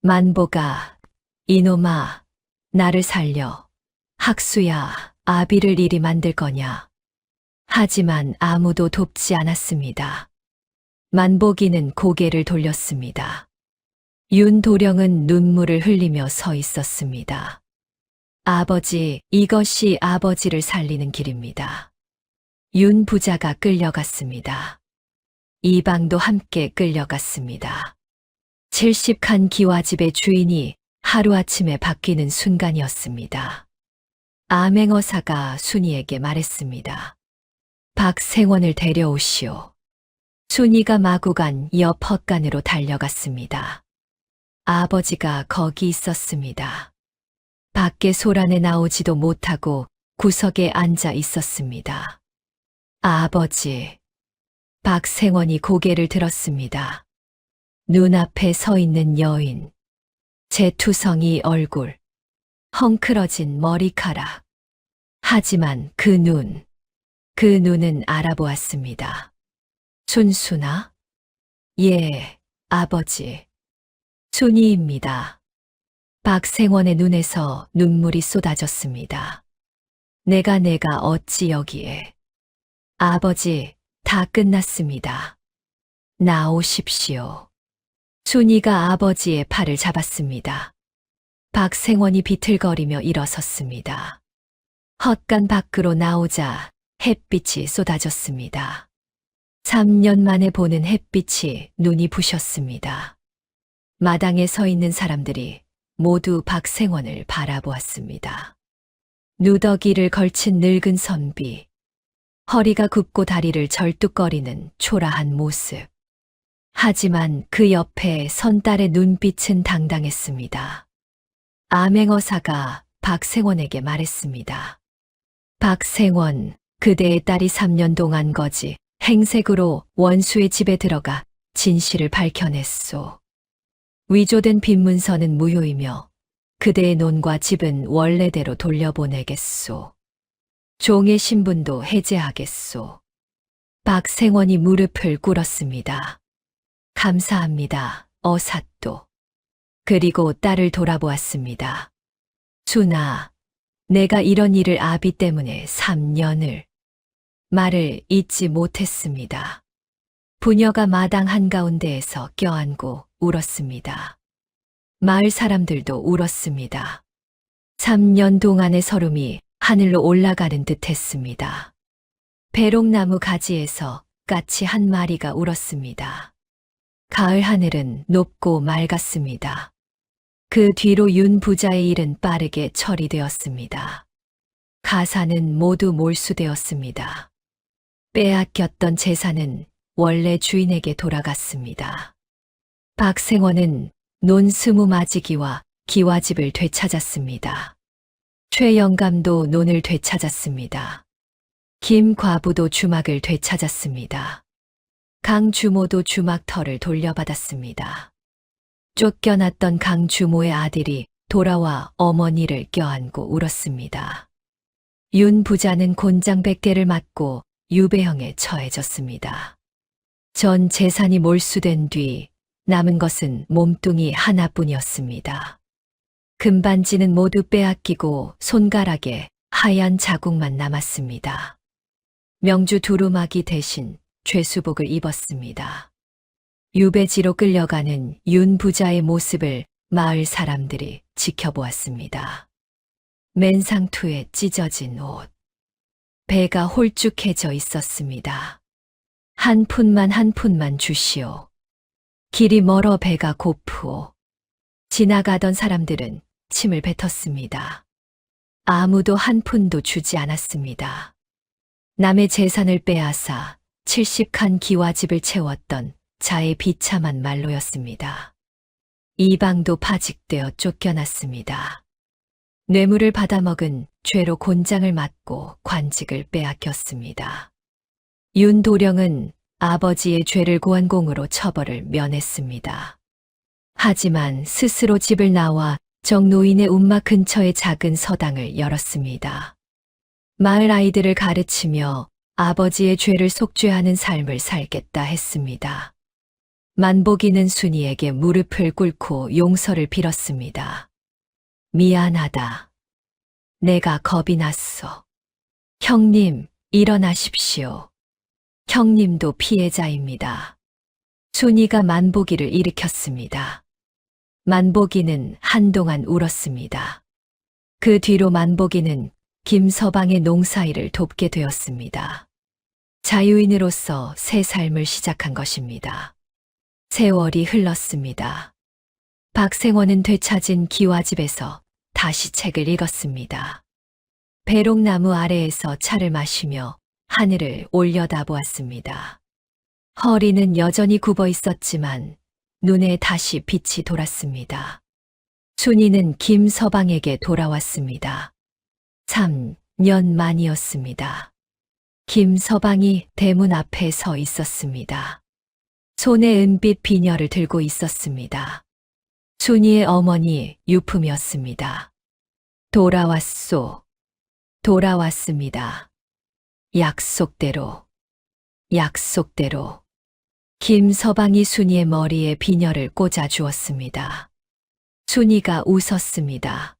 만보가, 이놈아, 나를 살려. 학수야, 아비를 이리 만들 거냐. 하지만 아무도 돕지 않았습니다. 만보기는 고개를 돌렸습니다. 윤도령은 눈물을 흘리며 서 있었습니다. 아버지, 이것이 아버지를 살리는 길입니다. 윤 부자가 끌려갔습니다. 이방도 함께 끌려갔습니다. 70칸 기와집의 주인이 하루아침에 바뀌는 순간이었습니다. 암행어사가 순이에게 말했습니다. 박생원을 데려오시오. 순이가 마구간 옆 헛간으로 달려갔습니다. 아버지가 거기 있었습니다. 밖에 소란에 나오지도 못하고 구석에 앉아 있었습니다. 아버지. 박생원이 고개를 들었습니다. 눈앞에 서 있는 여인. 재투성이 얼굴. 헝클어진 머리카락. 하지만 그 눈은 알아보았습니다. 순수나? 예, 아버지. 순이입니다. 박생원의 눈에서 눈물이 쏟아졌습니다. 내가 어찌 여기에. 아버지, 다 끝났습니다. 나오십시오. 순이가 아버지의 팔을 잡았습니다. 박생원이 비틀거리며 일어섰습니다. 헛간 밖으로 나오자 햇빛이 쏟아졌습니다. 3년 만에 보는 햇빛이 눈이 부셨습니다. 마당에 서 있는 사람들이 모두 박생원을 바라보았습니다. 누더기를 걸친 늙은 선비, 허리가 굽고 다리를 절뚝거리는 초라한 모습. 하지만 그 옆에 선 딸의 눈빛은 당당했습니다. 암행어사가 박생원에게 말했습니다. 박생원, 그대의 딸이 3년 동안 거지 행색으로 원수의 집에 들어가 진실을 밝혀냈소. 위조된 빈문서는 무효이며 그대의 논과 집은 원래대로 돌려보내겠소. 종의 신분도 해제하겠소. 박생원이 무릎을 꿇었습니다. 감사합니다, 어사또. 그리고 딸을 돌아보았습니다. 순아, 내가 이런 일을 아비 때문에 3년을 말을 잇지 못했습니다. 부녀가 마당 한가운데에서 껴안고 울었습니다. 마을 사람들도 울었습니다. 3년 동안의 서름이 하늘로 올라가는 듯 했습니다. 배롱나무 가지에서 까치 한 마리가 울었습니다. 가을 하늘은 높고 맑았습니다. 그 뒤로 윤 부자의 일은 빠르게 처리되었습니다. 가사는 모두 몰수되었습니다. 빼앗겼던 재산은 원래 주인에게 돌아갔습니다. 박생원은 논 20마지기와 기와집을 되찾았습니다. 최영감도 논을 되찾았습니다. 김 과부도 주막을 되찾았습니다. 강 주모도 주막터를 돌려받았습니다. 쫓겨났던 강 주모의 아들이 돌아와 어머니를 껴안고 울었습니다. 윤 부자는 곤장백대를 맞고 유배형에 처해졌습니다. 전 재산이 몰수된 뒤 남은 것은 몸뚱이 하나뿐이었습니다. 금반지는 모두 빼앗기고 손가락에 하얀 자국만 남았습니다. 명주 두루마기 대신 죄수복을 입었습니다. 유배지로 끌려가는 윤 부자의 모습을 마을 사람들이 지켜보았습니다. 맨상투에 찢어진 옷, 배가 홀쭉해져 있었습니다. 한 푼만 주시오. 길이 멀어 배가 고프오. 지나가던 사람들은 침을 뱉었습니다. 아무도 한 푼도 주지 않았습니다. 남의 재산을 빼앗아 70칸 기와집을 채웠던 자의 비참한 말로였습니다. 이방도 파직되어 쫓겨났습니다. 뇌물을 받아먹은 죄로 곤장을 맞고 관직을 빼앗겼습니다. 윤도령은 아버지의 죄를 고한공으로 처벌을 면했습니다. 하지만 스스로 집을 나와 정노인의 움막 근처의 작은 서당을 열었습니다. 마을 아이들을 가르치며 아버지의 죄를 속죄하는 삶을 살겠다 했습니다. 만복이는 순이에게 무릎을 꿇고 용서를 빌었습니다. 미안하다. 내가 겁이 났어. 형님, 일어나십시오. 형님도 피해자입니다. 순이가 만복이를 일으켰습니다. 만복이는 한동안 울었습니다. 그 뒤로 만복이는 김서방의 농사일을 돕게 되었습니다. 자유인으로서 새 삶을 시작한 것입니다. 세월이 흘렀습니다. 박생원은 되찾은 기와집에서 다시 책을 읽었습니다. 배롱나무 아래에서 차를 마시며 하늘을 올려다보았습니다. 허리는 여전히 굽어 있었지만 눈에 다시 빛이 돌았습니다. 순이는 김서방에게 돌아왔습니다. 3년 만이었습니다. 김서방이 대문 앞에 서 있었습니다. 손에 은빛 비녀를 들고 있었습니다. 순이의 어머니 유품이었습니다. 돌아왔소. 돌아왔습니다. 약속대로. 약속대로. 김서방이 순이의 머리에 비녀를 꽂아 주었습니다. 순이가 웃었습니다.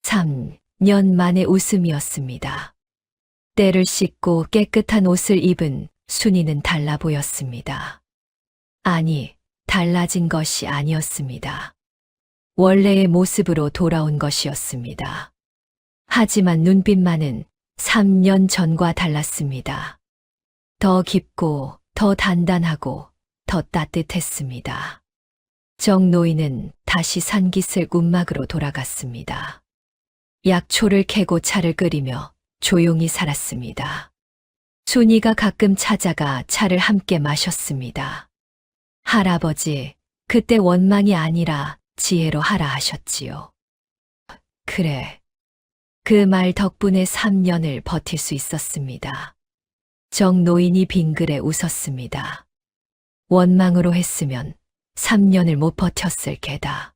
3년 만의 웃음이었습니다. 때를 씻고 깨끗한 옷을 입은 순이는 달라 보였습니다. 아니, 달라진 것이 아니었습니다. 원래의 모습으로 돌아온 것이었습니다. 하지만 눈빛만은 3년 전과 달랐습니다. 더 깊고 더 단단하고 더 따뜻했습니다. 정노인은 다시 산기슭 움막으로 돌아갔습니다. 약초를 캐고 차를 끓이며 조용히 살았습니다. 순이가 가끔 찾아가 차를 함께 마셨습니다. 할아버지, 그때 원망이 아니라 지혜로 하라 하셨지요. 그래. 그 말 덕분에 3년을 버틸 수 있었습니다. 정노인이 빙그레 웃었습니다. 원망으로 했으면 3년을 못 버텼을 게다.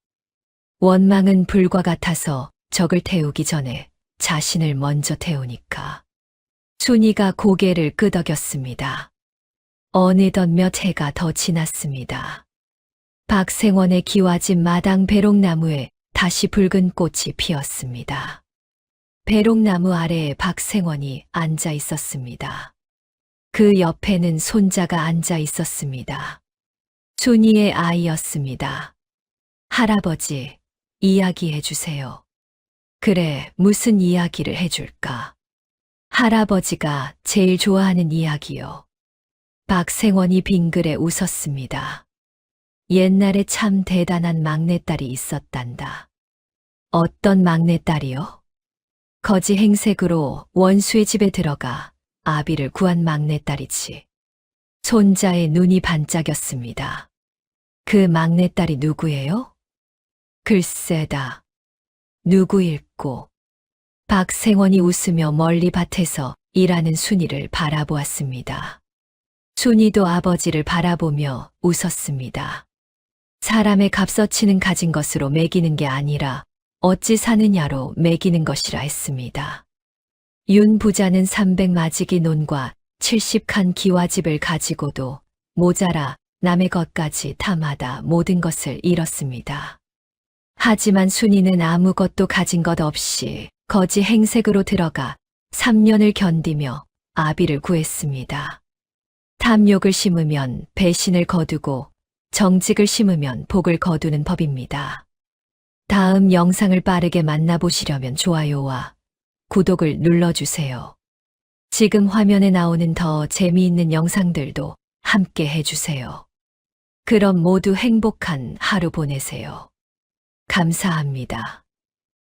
원망은 불과 같아서 적을 태우기 전에 자신을 먼저 태우니까. 순이가 고개를 끄덕였습니다. 어느덧 몇 해가 더 지났습니다. 박생원의 기와집 마당 배롱나무에 다시 붉은 꽃이 피었습니다. 배롱나무 아래에 박생원이 앉아 있었습니다. 그 옆에는 손자가 앉아 있었습니다. 순이의 아이였습니다. 할아버지, 이야기해 주세요. 그래, 무슨 이야기를 해줄까? 할아버지가 제일 좋아하는 이야기요. 박생원이 빙그레 웃었습니다. 옛날에 참 대단한 막내딸이 있었단다. 어떤 막내딸이요? 거지 행색으로 원수의 집에 들어가 아비를 구한 막내딸이지. 손자의 눈이 반짝였습니다. 그 막내딸이 누구예요? 글쎄다. 누구일꼬. 박생원이 웃으며 멀리 밭에서 일하는 순이를 바라보았습니다. 순이도 아버지를 바라보며 웃었습니다. 사람의 값어치는 가진 것으로 매기는 게 아니라 어찌 사느냐로 매기는 것이라 했습니다. 윤 부자는 300마지기 논과 70칸 기와집을 가지고도 모자라 남의 것까지 탐하다 모든 것을 잃었습니다. 하지만 순이는 아무것도 가진 것 없이 거지 행색으로 들어가 3년을 견디며 아비를 구했습니다. 탐욕을 심으면 배신을 거두고 정직을 심으면 복을 거두는 법입니다. 다음 영상을 빠르게 만나보시려면 좋아요와 구독을 눌러주세요. 지금 화면에 나오는 더 재미있는 영상들도 함께 해주세요. 그럼 모두 행복한 하루 보내세요. 감사합니다.